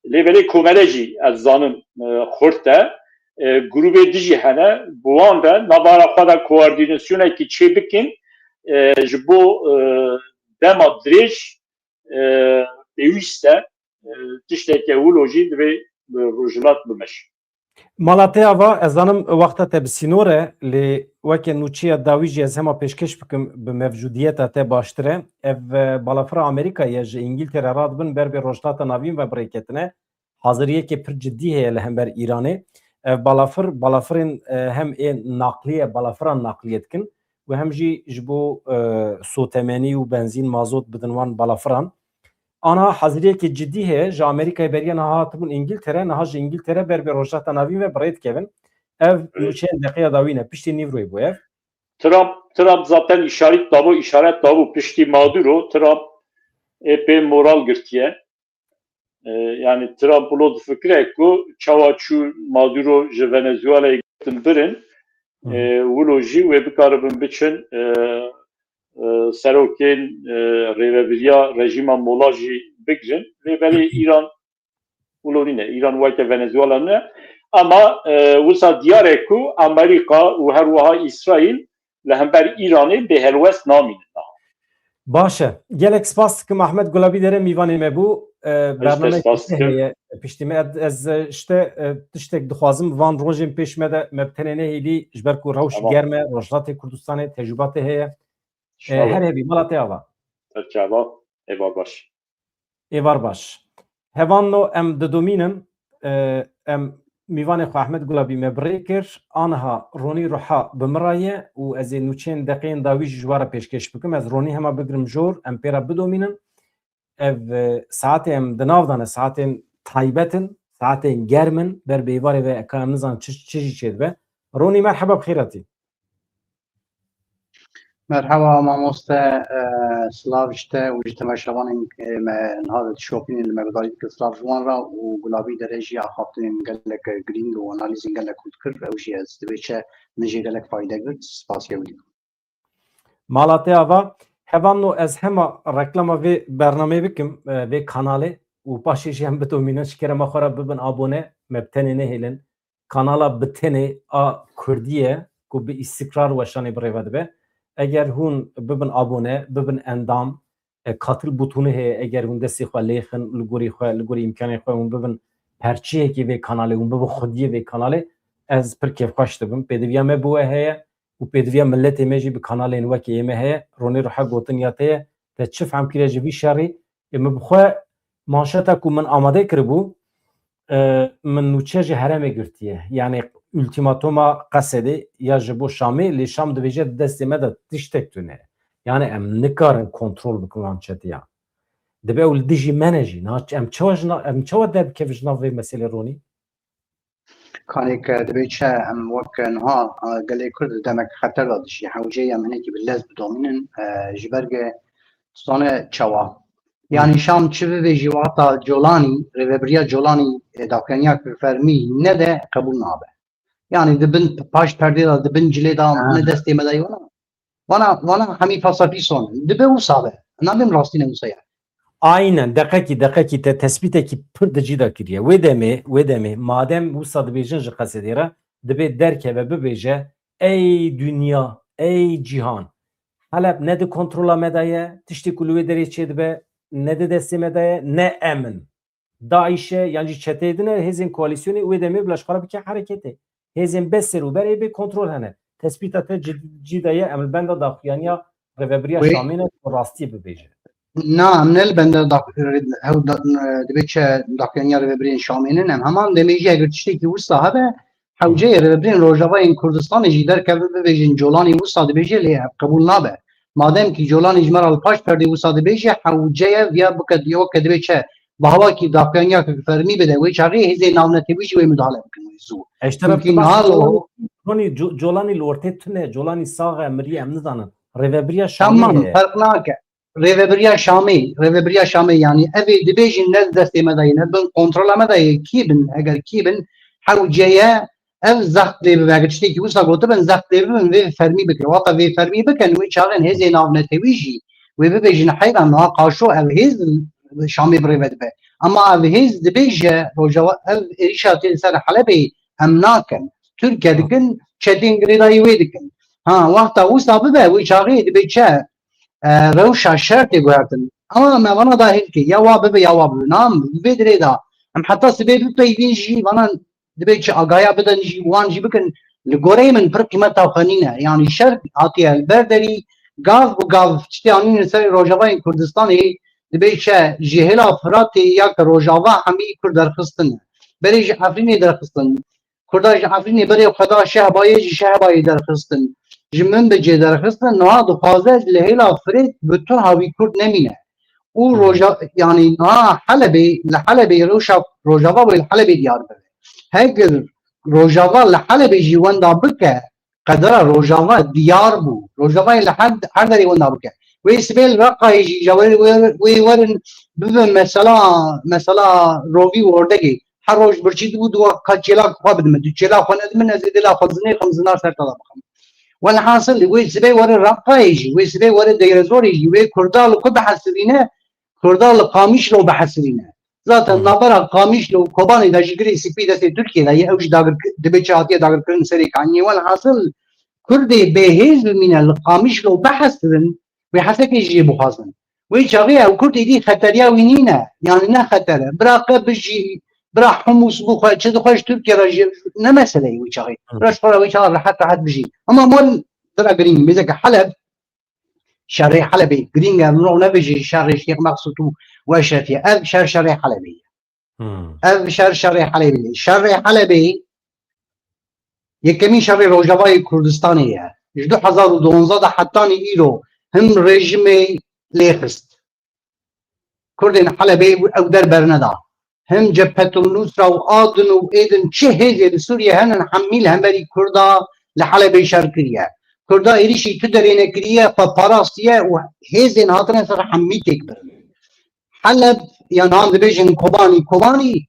Lêberê komele jî ez zanim Xurt e grûpê dijî hene bi wan de navbera xwe de koordînasyonekî çê bikin ji bo dema dirêj pêwîst e tişteke wilo jî divê rojhilat bimeş. Malateya va ez zanim wexta te bi sînore lê weke nûçiya dawî jî ez hema pêşkeş bikim bi mevcudiyeta te baştir e. Ev balafira Amerîkayê ji İngîltere radibin ber bê rojhilata navîn ve birêketine haziriyekê pir ciddî heye li hember İranê. Ev balafirên hem ê naqliye balafiran naqliye dikin û hem jî ji bo sotemenî û benzîn mazot bidin wan balafiran. Ana haziriyekê ciddî heye ji Amerîkayê beriya niha hatibûn İngîltere, niha ji İngîltere ber bê rojhilata navîn ve birê dikevin. Ev nûçeyên deqiya dawî ne piştî nîvroyê bû ev. Trump zaten işaret dabû piştî Maduro. Trump epey moral girtiye. Yani Trump ulo fikre ku çawa çû Maduro ji Venezuela'yê gitin birin wilo jî wê bikaribin biçin serokên rêveberiya rejima Mola jî bigirin. Lêberê İran wilo nîne. İran weke Venezuela ne. Ama wisa diyar e ku Amerika û her wiha İsraîl li hember İranê bêhelwest namînin. Baş e. Gelek spas dikim Ahmed Gulabî dere mîvanê me bû. Bernameyekê heye piştî me ez işte tiştek dixwazim van rojên pêş me de me bi tenê nehêlî ji ber ku rewş germ e Rojhilatê Kurdistanê tecrübatê heye. Her hevî malateya va. Çava êvar baş. Êvar baş. Hevanno em didomînin em mîvanê xwe Ahmed Gulabî me birê kir aniha Ronî Ruha bi miraye û ez ê nûçeyên deqeyên dawî ji wara pêşkeş bikim. Ez Ronî hema bigirim jor em pê re bidomînin. Ev saetê em di nav dane saetên taybetin, saetên germin ber bi êvarê ve em nizan çi jî çê dibe. Ronî merheba bi xêretî. Merhaba mamoste Slav işte û ji temeşevanên me niha şopînên li me bidarî dike Slav ji wan re û Gulabî derê jî axaftinên gelek girîng û analîzên gelek hûn kir ew jî ez divê çe min jê gelek fayde gir spasiye wî dikim. Malateya va hevanno ez hema reklama vê bernameyê bikim vê kanalê û paşê jî hem bidomînin ji kerema xwe re bibin abone me bi tenê nehêlin. Kanala bi tenê a Kurdî ye ku bi îstikrar weşanê birêve dibe. Eger hûn bibin abone, bibin endam, katil butûnê heye eger hûn destê xwe lêxin li gorî xwe, li gorî îmkanê xwe hûn bibin perçiyekê vê kanalê hûn bibin xwediyê vê kanalê ez pir kêfxweş dibim. Pêdiviya me bo we heye û pêdiviya milletê me jî bi kanalên wekî ême heye. Ronî Ruha gotin ya te ye te çi fehm kiriye ji vî şerî min bi xwe manşeta ku min amade kiribû min nûçe ji herêmê girtiye. Yani ultimatuma qesedi ya ji bo Şamê lê Şam dibêje destê me de tiştek tune. Yani em nikarin kontrol bikin van çetiya. Dibe ew li dijî me ne jî. Em çawa derdikevin ji nav vê meselê ronî? كانك دبيتشا ام وك نها قال لي كرد دمك خطر داد شي حوجه من هيك باللاز بدومينن جبرجه صانع تشوا يعني شام تشبه بجواتا جولاني ريفبريا جولاني داكنيا فرمي نده قبول نابه يعني دبن باش پرده دبن جليدا ندستي مداي وانا همي فلسفي صون دبه وصابه نادم راستي نوسيا Aynen dakiki te tespiteki pır dicî da kiriye. Wê demê madem wisa dibêjin ji qesedê re dibe derkeve bibêje ey dünya, ey cîhan. Heleb ne di kontrola me de ye, tiştî ku li wê derê çê dibe, ne di destê me de ye, ne emin. Daişe yani çeteyê din hêzên koalîsyonê wê demê bilaşxara bike hereketê. Hêzên bez serûberê bê kontrol hene. Tespîta te cî de ye em li benda daxuyaniya Rêveberiya Şamê ne rastî bibêje. نعم نلبند هو دبيتش داكنيا ريبرين شامينن همان دميجي اگر تشتي وستا هذا حوجه ريبرين روجاوا ان كردستان جيدر كبه بيجن جولاني وستا دبيجي لي قبول نابه مادام كي جولاني جمر الباش پردي وستا دبيجي حوجه يا بكديو كدبيتش بهوا كي داكنيا فرمي بده وي چاري هزي نامنتي بيجي وي مداله بكن يزو Eşteref Roni Jolani lortet tune Jolani sağa emri em nizanin. Rêveberiya tamam Şamê. فرق ناكه ريفبريا شامي يعني ابي ديفيجن ناس دستي مداينه بن كنترول مداي كيبن اگر كيبن حوجيه اف زخت دي بغشتي كي وسا قلت بن زخت دي بن في فرمي بك واقع في فرمي بكن وي شارن هزي ناف نتويجي وي بيجن حيرا ما قاشو اف هيز شامي بريفد اما اف هيز ديفيجن روجا اف ايشات سر حلبي امناكن تركيا دكن تشدين غريداي ويدكن ها وقتا وسا ببه وي شاري دبيچه روشا شرطي قهرتن اما ما وانا داخل كي يا واب يا واب نعم بدري دا ام حتى سبب بيجي جي وانا دبيتش اغايا بدن جي وان جي بكن لغوري من فرق متا خنينه يعني شرق عطيه البردري غاز وغاز تشتانين سر روجاوا كردستاني دبيتش جهلا فراتي يا روجاوا همي كردر خستن بريج افريني درخستن كرداج افريني بري خدا شهباي درخستن جمن بجي درخستن نها دخوازه لهيلا فريد بتون هاوي كرد نمينه او روجا يعني نها لحلبي روجاوا والحلبي ديار بره هكذا روجاوا لحلبي جيوان دا بكه قدر روجاوا ديار بو روجاوا لحد هر داري وان دا بكه ويسبيل رقا يجي جواري ويورن ببن مثلا روبي وردگي هر روج برچيد بود و كاچلا خواب دم دوچلا خونه دم نزيد لا خزنه خمزنا سر طلب والحاصل ويسبي ورا رقايجي ويسبي ورا ديرزوريجي وي كردال كو بحسرينه كردال قاميش لو بحسرينه ذات النبر قاميش لو كوباني داجيري سيبي دسي تركيا هي اوج داغر دبيچاتيه داغر كن سري كاني والحاصل كردي بهيز من القاميش لو بحسرن ويحسك يجي بخازن ويشاغي او كردي دي خطريا وينينا يعني نا خطر براقه بجي برا حمص بوخا تشد خوش تركيا راجي نا مساله ويشاغي راش فرا ويشاغي حتى حد بجي اما مول ترى جرين ميزك حلب شارع حلبي جرين نو نبيجي شارع الشيخ مقصود وشافي اب شارع حلبي اب شارع حلبي شارع حلبي يكمي شارع روجاواي كردستانيه جدو 2012 حتى ايرو هم رژیم لیخست کردن حلبی او در برندا هم جبهة النصرة و آدن و ایدن چه هزی لسوریه هنن حمیل هم بری کردا لحلبی شرکریه کردا ایریشی تو درینه کریه فپاراستیه و هزین هاتنه سر حمی تکبرن حلب یا نام دبیجن کوبانی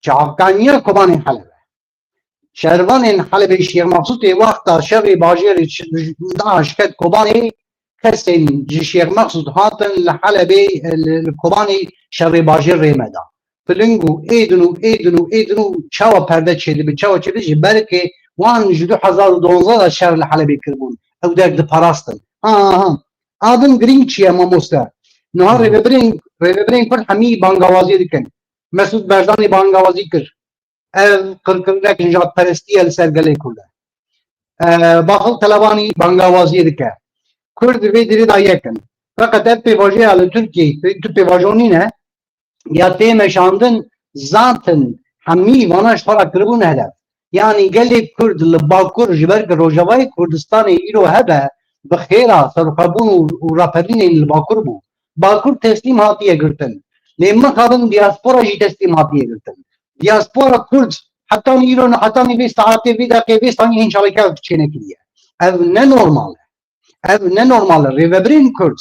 چاکانیه کوبانی حلب شهروان حلب شیر مقصود وقتا شر باجر داعش کد کوبانی کسین شیر مقصود هاتن لحلب کوبانی شر باجر ریمدا فلنگو ایدنو چاوا پرده چیدی به چاوا چیدی برکه وان جدو 2012 شهر لحلبی کربون او درد پاراستن آدم گرینگ چیه ما مستا نهار ریبرین پر همی بانگوازی دکن مسعود برزانی بانگوازی کر قرقرنک نجات پرستی السرگله کرده باخل طلبانی بانگوازی دکن کرد وی دری دایه کن فقط اب پیواجه آل ترکی تو پیواجونی نه یا تیمشاندن ذاتن همی وانش خورا کربون هدف yani gelip Kurd li Bakur ji ber Rojavayê Kurdistanê îro hebe bi xêra serxwebûn û raperînên li Bakur bû. Bakur teslîm hatiye girtin. Lê min xabin diaspora jî teslîm hatiye girtin. Diaspora Kurd heta îro heta vê saetê vê deqê vê sanî hin çaveka çêne kiriye. Ev ne normal e. Ev ne normal e. Rêveberên Kurd.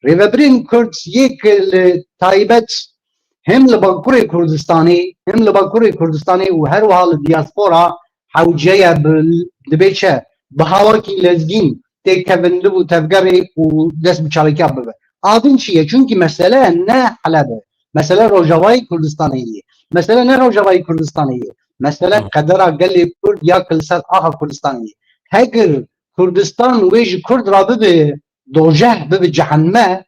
Rêveberên Kurd yek li taybet hem li Bakurê Kurdistanê hem li Bakurê Kurdistanê û her wiha li diaspora hewceya dibe çi bi hawakî lezgîn tê kevin û tevgerê û dest bi çaveka bibe. Adin çi ye? Çünkü mesele ne Heleb'e. Mesele Rojavayê Kurdistanê ye. Mesele ne Rojavayê Kurdistanê ye. Mesele qedera gelê Kurd ya kilser aha Kurdistanê ye. Heger Kurdistan wê ji Kurd ra bibe dojeh bibe cehenneme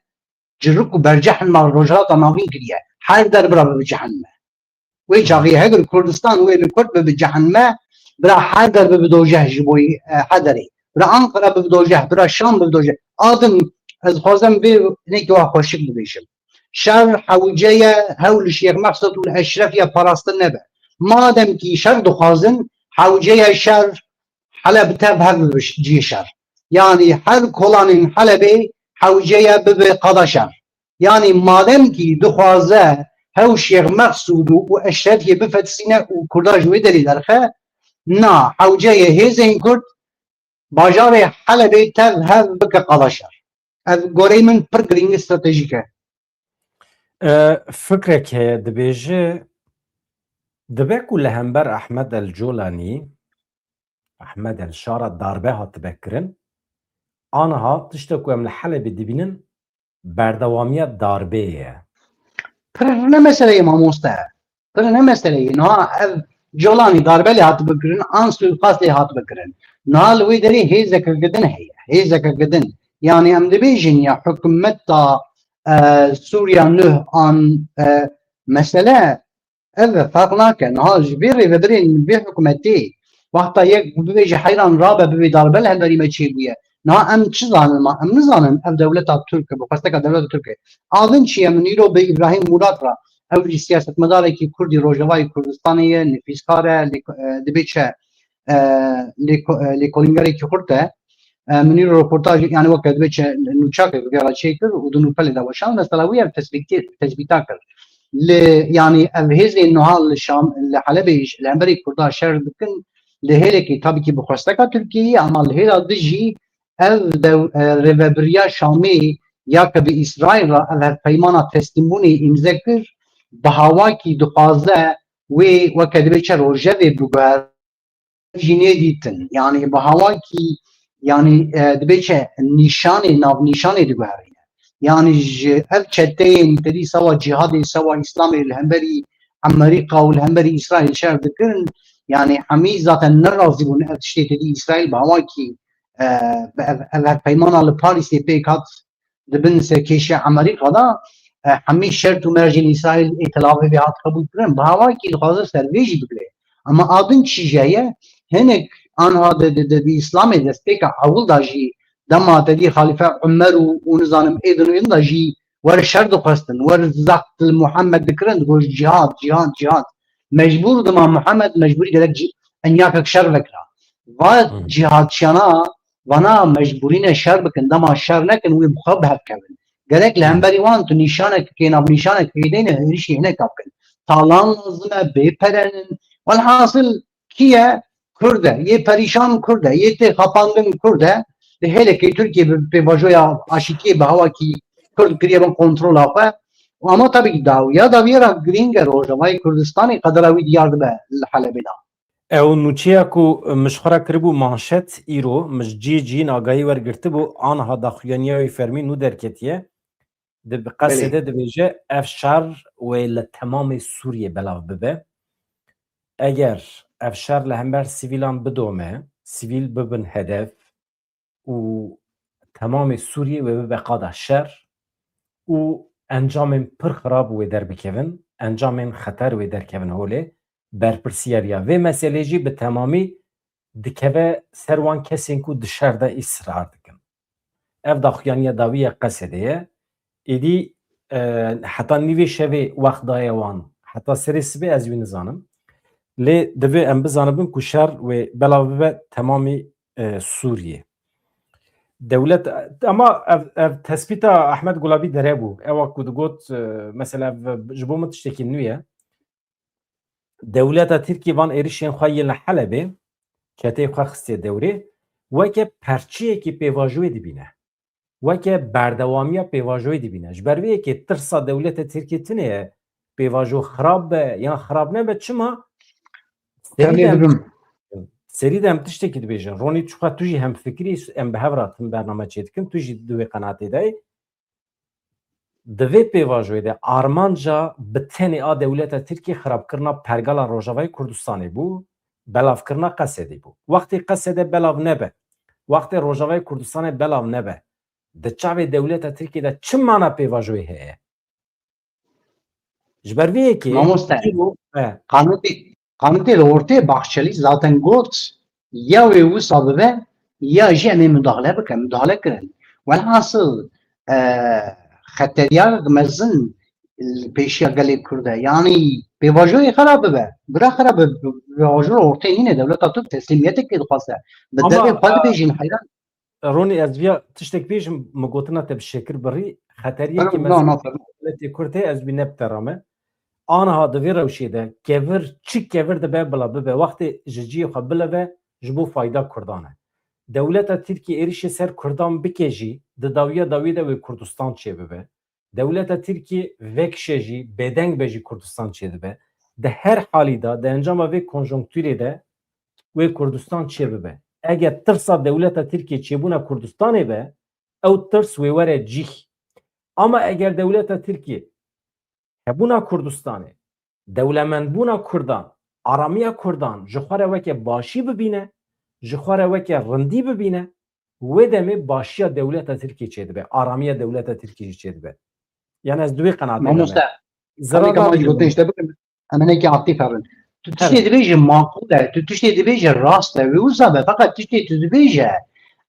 cirik û berceh mal rojhilata navîn kiriye. Her derbira bibe cehenneme. Wê çaxî heger Kurdistan wê li Kurd bibe cehenneme bira her der bibe dojeh ji bo Hederê. Bira Ankara bibe dojeh, bira Şam bibe dojeh. Adin ez xwazem vê nekî wa xweşik bibêjim. Şer hewceye hewl li Şêx Mehsud û Eşrefiya parastin nebe. Madem ki şer dixwazin hewceye şer Heleb tev hev bibe cî şer. Yani her kolanên Helebê hewceye bibe qada şer. Yani madem ki dixwaze hew Şêx Mehsud û Eşrefiye bifetisîne û Kurda ji wê derê derxe, na hewceye hêzên Kurd bajarê Helebê tev hev bike qada şer. Ev gorey min pir girîng stratejîk e. Fikrek heye dibêje dibe ku li hember Ehmed el Colanî Ehmed el Şara darbe hatibe kirin aniha tiştek ku em li Helebê dibînin berdewamiya darbeyê ye. Pir ne meseleyê mamoste. Pir ne meseleyê. Niha ev Colanî darbe lê hatibe kirin, an suikast lê hatibe kirin. Niha li wê derê hêzeke gidin heye. Hêzeke gidin. Yani em dibêjin ya hikûmeta Sûriya nûh an mesele ev fark nake. Niha ji vê rêveberên vê hikûmetê wexta yek bibêje heyran rabe bibe darbe li hemberî me çêbûye. Niha em çi zanin ma? Em nizanin ev dewleta Türk e, bi xwesteka dewleta Türk e. Adin çi ye min îro bi İbrahîm Murat ra ew jî siyasetmedarekî Kurdî Rojavayê Kurdistanê ye, nivîskar e, dibe çi lêkolîngerekî xurt e. Min îro reportaj yani weke dibe çi nûçakê bigera çêkir û di nûpelê de weşan mesela wî ev tespîta kir. Li yani ev hêzên niha li Şam li Helebê li hemberî Kurda şer dikin li hêlekî tabii ki bi xwesteka Tirkiyeyê ama li hêla di jî ev rêveberiya Şamê ya ke bi İsraîl ra ev hevpeymana teslîmbûnê îmze kir bi hawakî dixwaze wê weke dibe çi rojevê biguher jî nedîtin. Yani bi hawakî yani dibe çi nîşanê navnîşanê diguherîne. Yani ji ev çeteyên derî sewa cihadê sewa İslamê li hemberî Amerîka û li hemberî İsraîl şer dikirin. Yani hemî zaten nerazî bûn ev tiştê tedî İsraîl bi hawakî ev peymana li Parîsê pêk hat dibin serkêşiya Amerîka da hemî şert û mercên İsraîl ê Tel Avivê hat qebûl kirin. Bi hawakî dixwaze ser vê jî bigire. Ama adin çi je ye hinek anha di İslamê destpêka ewil da jî dema tedî Xalife Umer û nizanim êdin da jî wer şer dixwestin, wer zakt li Muhammed dikirin digot cihad cihad cihad. Mecbûr dima Muhammed mecbûrî gelek enyakek şer vekira. Va cihadçiyana vana mecbûrîne şer bikin dema şer nekin wê bi xwe bihevkevin. Gerek li hemberî wan tu nîşanek kênav nîşanek hêdeyne êrişî hinek kapkin. Talan lazim e bêperenin. Velhasıl kiye Kurd e. Yê perîşan Kurd e. Yê tê xapandin Kurd e. Di hêlekê Tirkiye bi pêvajoya aşîkiyê bi hawakî Kurd kiriye bin kontrola xwe. Ama tabii ki dawiya ra girîng e Rojavayê Kurdistanê qedera wî diyar dibe li Helebê da. Ew nûçeya ku mişxera kiribû manşet îro mij cîn agahî wergirtibû aniha daxuyaniya wê fermî nû derketiye di qesedê dibêje ev şer wê li temamê Sûriyê belav bibe. Eger ev şer li hember sivîlan bidome, sivîl bibin hedef û temamê Sûriyê wê bibe qada şer û encamên pir xirab wê derbikevin, encamên xeter wê derkevin holê. Berpirsiyariya vê meselê jî bi temamî dikeve ser wan kesên ku di şer de îsrar dikin. Ev daxuyaniya dawiya qesedê ye. Êdî heta nîvê şevê wext daye wan heta serê sibê ez wî nizanim. لێ دەبێ ئەم بزانبن ku şer wê belav bibe temamî Sûriye. Dewlet ama ev tespîta Ehmed Gulabî derebû. Ewa ku digot mesela ji bo min tiştekî nû ye. Dewleta Tirkiye van êrişên xwe yên li Helebê ketê xwe xistiye dewrê weke perçiyekî pêvajoyê dibîne. Weke berdewamiya pêvajoyê dibîne. Ji ber vê yekê tirsa dewleta Tirkiye tune ye pêvajo xirab be yan xirab nebe çima serî de em tiştekî dibêjin. Ronî çixwe tu jî hemfikirî em bi hev re tim bername çê dikin tu jî di wê qenatê de di vê pêvajoyê de armanca bi tenê a dewleta Tirkiye xirabkirina pergala Rojavayê Kurdistanê bû, belavkirina Qesedê bû. Wextê Qesedê belav nebe, wextê Rojavayê Kurdistanê belav nebe, di çavê dewleta Tirkiye de çi mana pêvajoyê heye? Ji ber vê yekê Kanıtê li ortaya Baxçelî zaten got ya wê wisa bibe ya jî em ê müdahale bikin, müdahale kirin. Welhasıl xeteriya mezin pêşiya gelê Kurd e. Yani pêvajoyê xerab bibe. Bira xerab pêvajoya ortaya nîne dewleta Tirk teslîmiyetekê dixwaze. Bi devê xwe dibêjin heyran. Ronî ez viya tiştek bêjim min gotina te bi şekir birî xeteriyekî dewletê Kurd heye ez bî nebiterame. Aniha di vê rewşê de kevir çi kevir dibe bila bibe wextê ji ciyê xwe bileve ji bo fayda Kurdan e. Dewleta Tirkiye êrişê ser Kurdan bike jî di dawiya dawî de wê Kurdistan çê bibe. Dewleta Tirkiye vekşe jî bêdeng be jî Kurdistan çê dibe. Di her halî da di encama vê konjonktûrê de wê Kurdistan çê bibe. Eger tirsa dewleta Tirkiye çêbûna Kurdistanê be ew tirs wê were cih. Ama eger dewleta Tirkiye hebûna Kurdistanê, dewlemendbûna Kurdan, aramiya Kurdan ji xwe re weke başî bibîne, ji xwe re weke rindî bibîne, wê demê başiya dewleta Tirkiye çê dibe, aramiya dewleta Tirkiye jî çê dibe. Yani ez duê qenatê Mamoste em hinekî akîf herin. Tu tiştê dibêje maqûl e, tu tiştê dibêje rast e, wê wisa be feqet tiştê tu dibêje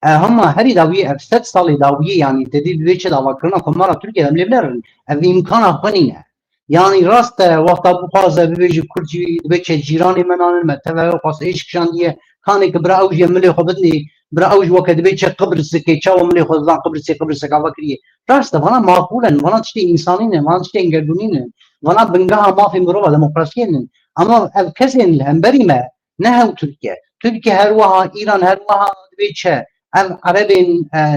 hema herî dawiyê ev 100 salê dawiyê yanî tedî divê çi davakirina komara Tirkiye em lê bilerin ev îmkana xwe nîne. Yani rast e wexta bixwaze bibêje Kurd jî dibe çe cîranê me nanin me tevê xwast êş kişandiye kanê ki bira ew jê milê xwe bidinê bira ew ji weke dibe çe Qibrisê çawa milê xwe zidan Qibrisê ava kiriye. Rast e vana maqûl in, vana tiştê însanî ne, vana tiştên gerdûnî ne, vana bingeha mafê mirova demokrasiyê ne. Ama ev kesên li hemberî me ne hew Tirkiye. Tirkiye her wiha, İran her wiha dibe çe ev Erebên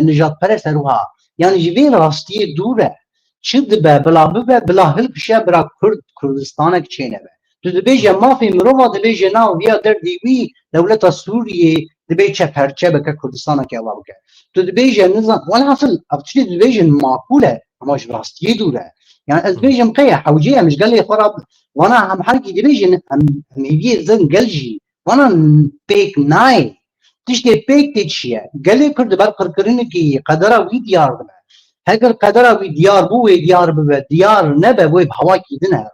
nijadperest her wiha. Yani ji vê rastiyê dûr e. Çi dibe bila bibe bila hilkişe bira Kurdistanek çênebe. Tu dibêje mafê mirova dibêje nav viya derdî wî dewleta Sûriyê dibe çe perçe bike Kurdistanekê ava bike. Tu dibêje nizam welhasıl ev tiştê dibêjin maqûl e ama ji rastiyê dûr e. Yani ez dibêjim qeye hewcê em ji gelê xwe re vana hem herkî dibêjin em hêviyê zin gel jî vana pêk nayê. Tiştê pêk tê çi ye? Gelê Kurd ber qirkirinekî qedera wî diyar dibe. Heger qedera wî diyar bû wê diyar bibe, diyar nebe wê bi hewakî din hebe.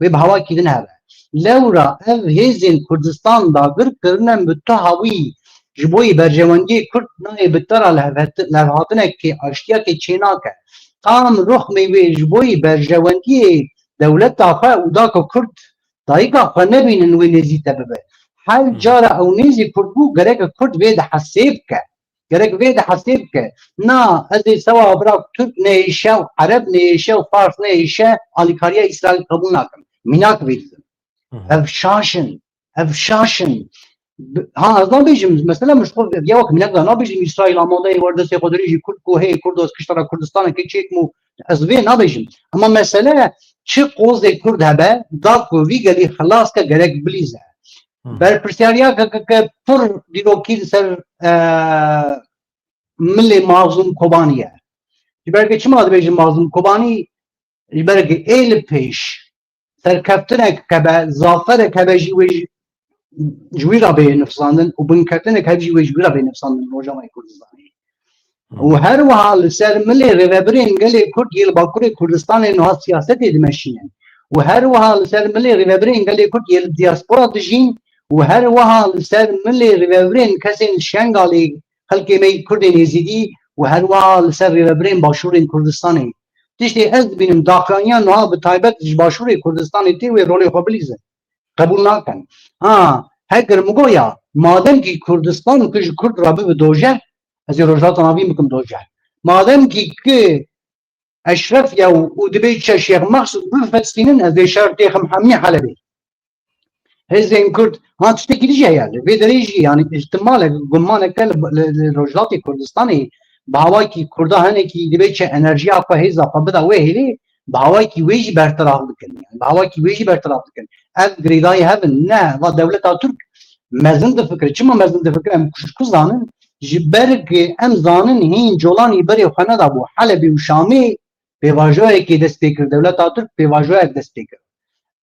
Wê bi hewakî din hebe. Lewra ev hêzên Kurdistan dagir kirinin bi tuha wî ji bo berjewendiyê Kurd nayê bi tera levhatinekê aştiyakê çênake. Tam ruhmê wê ji bo berjewendiyê dewleta xwe û daka Kurd dayîka xwe nebînin wê nêzî te bibe. Her cara ew nêzî Kurd bû gerek Kurd vê de hesê bike. Gerek vê de hesê bike. Na ez ê sewa bira Türk nêşe û Ereb nêşe û Fars nêşe alîkariya İsraîl qebûl nakim. Mînak vê dizim. Ev şaşin. Ev şaşin. Ha ez nabêjim mesela mişxwe ya wek mînak da nabêjim İsraîl amadeyê werdestê xwe dirêjî Kurd ku hey Kurd ez kiştara Kurdistanekê çêkim û ez vê nabêjim. Ama mesele çi qozê Kurd hebe da ku vî gelî xilas ke gerek bilîze. Berpirsiyariya ke pir dîrokî li ser milê Mazlûm Kobanî ye. Ji ber çima dibêjim Mazlûm Kobanî ji ber ê li pêş serkeftinek hebe zaferek hebe jî wê ji wî re bê nifsandin û binketinek hebe jî wê ji wî re bê nifsandin Rojavayê Kurdistanê. û her wiha li ser milê rêvebirên gelê Kurd yê li Bakurê Kurdistanê niha siyasetê dimeşînin û her wiha li ser milê rêvebirên gelê Kurd yê li diaspora dijîn û her wiha li ser milê rêvebirên kesên Şengalê xelkê me Kurdên Êzîdî û her wiha li ser rêvebirên Başûrên Kurdistanê. Tiştê ez dibînim daxiyaniya niha bi taybet ji Başûrê Kurdistanê tê wê rolê xwe bilîze. قبول نکن هکر مگو یا مادم کی کردستان کج کرد رابی به دوجه از روجات ناوی مکم دوجه مادم کی که اشرف یا و دبی چه شیخ مقصود بفلسطینن از شرط خم حمی حلبی هزین کرد ها تشتكي ليجي يعني بدريجي يعني احتمال گمان کل روجات کردستانی باوای کی کردا هنه کی دبی چه انرژی اپ هیزا فبدا وهلی باوای کی ویجی برطرف بکن يعني باوای کی ویجی برطرف بکن اف گریدای هبن نه و دولت ترک مزن ده فکر چما مزن ده فکر ام کش زانن جبرگ ام زانن هین جولانی بری خنه دا بو حلبی و شامی پیواژوی کی دست پیکر دولت ترک پیواژوی دست پیکر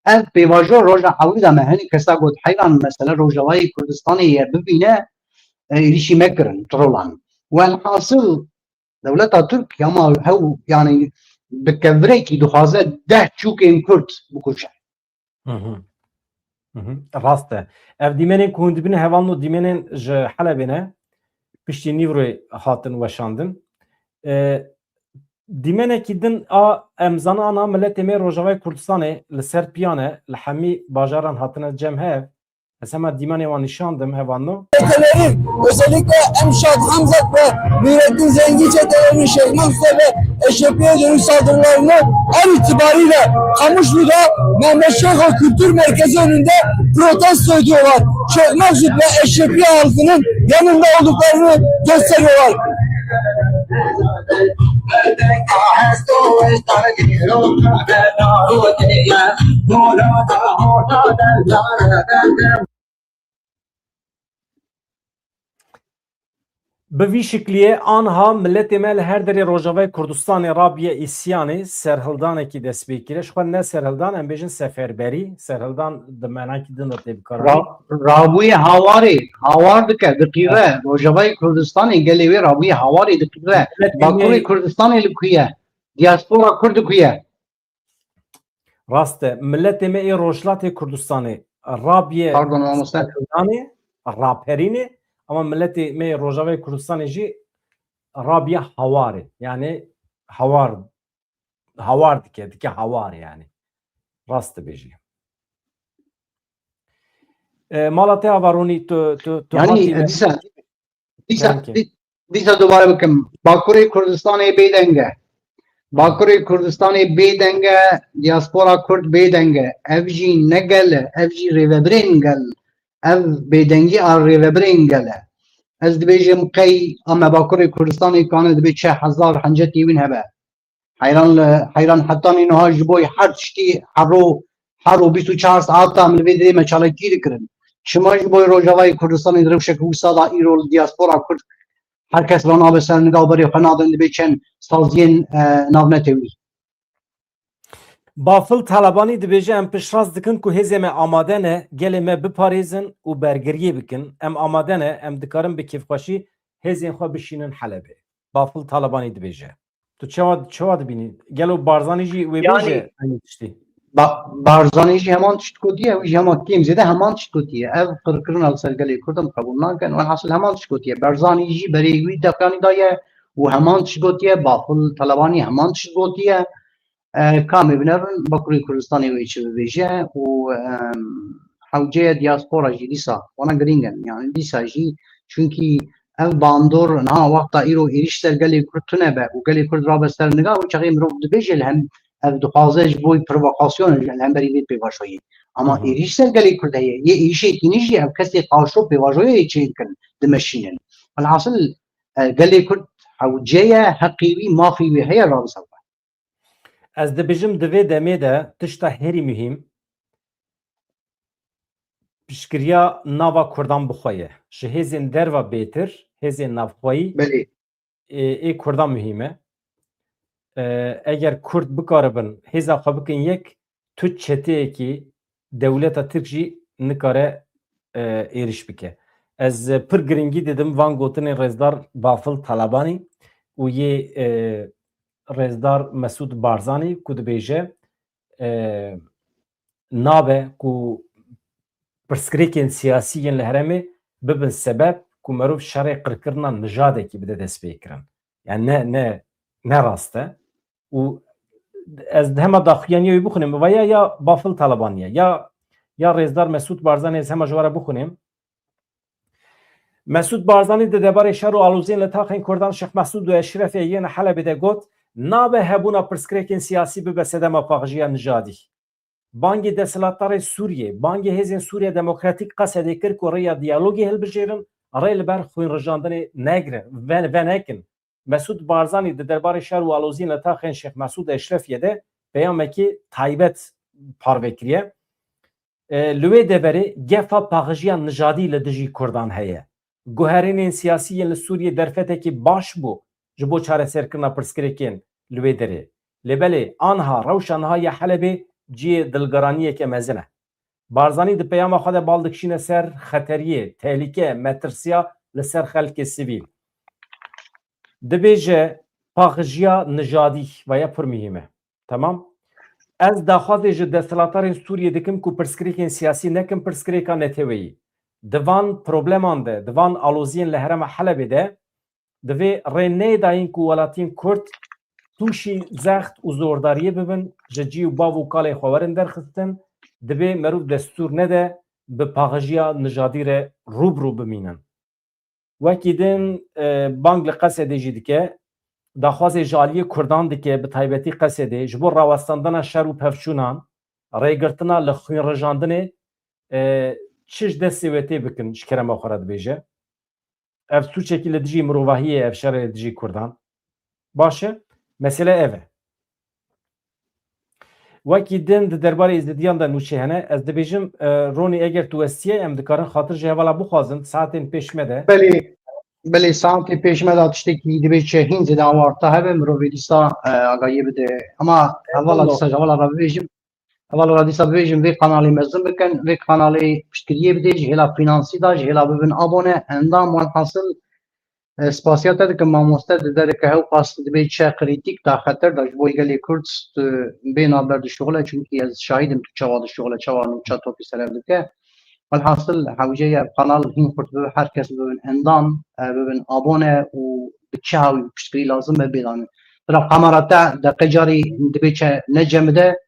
اف پیواژو روجا حویدا مهنی کسا گود حیران مثلا روجوای کردستانی ببینه ایشی مکرن ترولان والحاصل دولت ترک اما هو يعني بكفريكي دخازه ده چوكين كرد بكوشه راسته اف دیمنین کند بین هوانو دیمنین ج حلبینه پشتی نیوروی هاتن وشاندن دیمنه کی دن امزان آنا ملت می روجاوی کردستانه لسر پیانه لحمی باجاران هاتن جمع Mesela dimane van nişandım hevanlı. Çetelerin özellikle Emşad, Hamzat ve Nurettin Zengi çetelerinin Şeyh Mahmut ve Eşrefiye dönüş saldırılarını an itibariyle Kamışlı'da Mehmet Şeyho Kültür Merkezi önünde protesto ediyorlar. Şeyh Mahmut ve Eşrefiye halkının yanında olduklarını gösteriyorlar. به وی شکلیه آنها ملت مل هر دری روجاوی کردستان رابیه ایسیانی سرهلدانه کی دست بگیره شخو نه سرهلدان ام بیجن سفربری سرهلدان دمنا کی دن دت بکارانی رابوی هوار دکه دقیقه روجاوی کردستان گلیوی رابوی هواری دقیقه باکوری کردستان لکویه دیاسپورا کرد کویه راسته ملت می روجلات کردستانی رابیه سرهلدانی راپرینی ama milleti me Rojava Kürdistan'ı ji Rabia havari yani havar dike havar yani rastı beji. Malatya varoni tu yani disa دوباره بکم باکوری کردستان بیدنگه باکوری کردستان بیدنگه دیاسپورا کرد بیدنگه افجی نگل افجی ریوبرینگل ev bêdengî a rêveberên gele ez dibêjim qey ama bakurê Kurdistanê kane dibe çe hezar hencetê wîn hebe heyran hetanî niha ji bo her tiştî her û 24 saata min vê dirê me çalakî dikirin şima ji bo Rojavayê Kurdistanê rewşek wisa da îro diaspora Kurd herkes van abe ser nigaw berê xwe nadin dibe çend saziyên navnetê wî Bafıl talabani dibêje em piştrast dikin ku hêzê me amade ne gelê me biparêzin û bergiriyê bikin em amade ne em dikarin bi kêfxweşî hêzên xwe bişînin Helebê. Bafıl talabani dibêje. Tu çawa dibînî? Gelo Barzanî jî wê bêje aynı tiştî. Barzanî jî heman tişt gotiye wî jî hema kêm zêde heman tişt gotiye ev qirkirin li ser gelê Kurdan qebûl nakin welhasıl heman tişt gotiye Barzanî jî berê wî deqanî daye û heman tişt gotiye Bafıl talabanî heman tişt gotiye کامی بنرن باکوری کردستانی ویچه ببیجه و حوجه دیاسپورا جی دیسا وانا گرینگن یعنی دیسا جی چونکی ev bandor na waqta îro êriş ser gelê Kurd tune be û gelê Kurd rabe ser niga û çaxê mirov dibêje li hem ev dixwaze ji bo provokasyon ji hemberî vê pêvajoyê ama êriş ser gelê Kurd heye yê êrişê tînî jî ev kesê qaşo pêvajoyê çê dikin dimeşînin welhasıl gelê Kurd hewceye heqî wî mafî wê heye rabisa Ez dibêjim divê demê de tişta herî mühîm piştgiriya nava Kurdan bixwe ye. Ji hêzên derva bêtir, hêzên navxweyî ê Kurdan mühîm e. Eger Kurd bikaribin hêza xwe bikin yek tu çeteyekî dewleta Tirk jî nikare êriş bike. Ez pir giringî didim van gotinên Rêzdar Bafıl Talabanî û yê Rêzdar Mesûd Barzanî ku dibêje nabe ku pirsgirêkên siyasî yên li herêmê bibin sebeb ku merov şerê qirkirina nijadekî bide dest pê kirin. Yani ne rast e û ez hema daxuyaniyê wî bixwînim veya ya Bafıl Talabaniye ya یا رێزدار Mesut Barzanî ez hema ji we re bixwînim. Mesut Barzanî di debarê şer û aloziyên li taxên Kurdan Şex Mesud û Eşrefê yên Helebê de got nabe hebûna pirsgirêkên siyasî bibe sedema paxijiya nijadî. Bangê desthilatdarê Sûriyê, bangê hêzên Sûriya Demokratîk qesedê kir ku rêya diyalogê hilbijêrin, rê li ber xwînrijandinê negirin ve nekin. Mesut Barzanî di derbarê şer û aloziyên li taxên Şex Mesud Eşrefiyê de peyamekî taybet parve kiriye. Li wê deverê gefa paxijiya nijadî li dijî Kurdan heye. Guherînên siyasî yên li Sûriyê derfetekî baş bû ji bo çareserkirina pirsgirêkên li wê derê. Lêbelê anha rewşa nihaya Helebê ciyê dilgeraniyeke mezin e. Barzanî di peyama xwe de bal dikişîne ser xeteriyê, tehlîke, metirsiya li ser xelkê sivîl. Dibêje paxijiya nijadî veya pir mühîm e. Tamam? Ez daxwazê ji desthilatdarên Sûriyê dikim ku pirsgirêkên siyasî nekin pirsgirêka neteweyî. Divan probleman de, divan aloziyên li herêma Helebê de divê rê nêdayîn ku welatiyên Kurd tûşî zext û zordariyê bibin ji cî û bav û kalê xwe werin derxistin, divê merûv destûr nede bi paxijiya nijadî re rûbirû bimînin. Wekî din bang li Qesedê jî dike, daxwazê ji aliyê Kurdan dike bi taybetî Qesedê ji bo rawestandina şer û pevçûnan, rêgirtina li xwînrijandinê çi ji destê we tê bikin ji kerema xwe re dibêje. Ev sûçekî li dijî mirovahiyê ev şerê li dijî Kurdan. Baş e? Mesele ev e. Wekî din di derbarê êzdidiyan de nûçe hene, ez dibêjim Ronî eger tu westiye em dikarin xatir ji hevala bixwazin saetên pêş me de. Belê saetê pêş me da tiştekî divê çehîn zêde awarta hebe mirovê dîsa agahiyê bide. Ama hevala dîsa ji hevala re bibêjim hevala dîsa bibêjim vê kanalê mezin bikin, vê kanalê piştgiriyê bide ji hêla finansî da ji hêla bibin abone endam wan hasıl spasiya te dikim mamoste di dereke hew qas dibe çe kritik da xeter da ji bo gelê Kurd bêhna ber dişuxile çünkü ez şahîdim tu çawa dişuxile çawa nûça topî serev dike. Velhasıl hewceye kanal hin Kurd bibe herkes bibin endam bibin abone û bi çi hewî piştgirî lazım be bêdanin. Bira kamera te deqê carî dibe çe necemide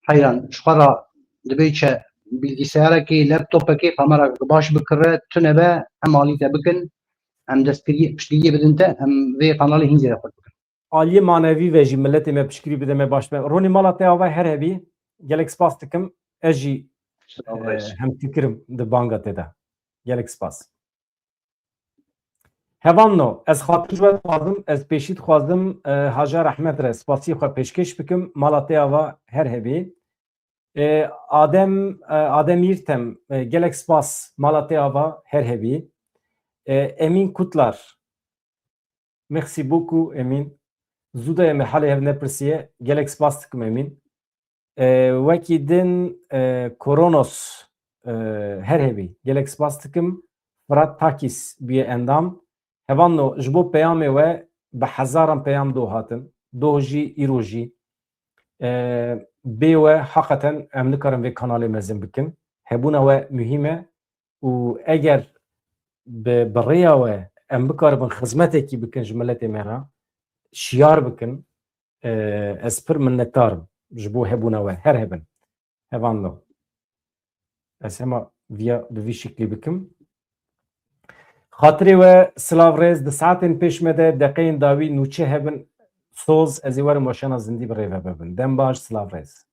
heyran ji xwe ra dibe çe bilgisayareke laptopeke kamera baş bikire tune be em alî te bikin em destgiriyê piştgiriyê bidin te em vê kanalê hin zêde xwe bikin. Aliyê manevî ve jî milletê me piştgirî bide me baş be. Ronî mala te ava her hebî gelek spas dikim. Ez jî hemfikirim di banga te de. Gelek spas. Hevanno ez xatir ji we dixwazim ez pêşî dixwazim Hajar Ehmed re spasiyê xwe pêşkeş bikim mala te ava her hebî. Adem Yirtem gelek spas mala te ava her hebî. Emin Kutlar merci beaucoup Emin. Zû de me halê hev nepirsiye gelek spas dikim Emin. Wekî din Koronos her hebî gelek spas dikim. Fırat Takis biye endam. Hevanno ji bo peyamê we bi hezaran peyam do hatin. Do jî îro jî. Bê we heqeten em nikarin vê kanalê mezin bikin. Hebûna we mühîm e û eger bi rêya we em bikaribin xizmetekî bikin ji milletê me re şiyar bikin ez pir minnetdarim ji bo hebûna we her hebin. Hevanno. Ez hema viya bi vî şeklî bikim. Xatirê we silav rêz di saetên pêş me de deqeyên dawî nûçe hebin soz ez ê werim weşana zindî bi rêve bibin. Dem baş silav rêz.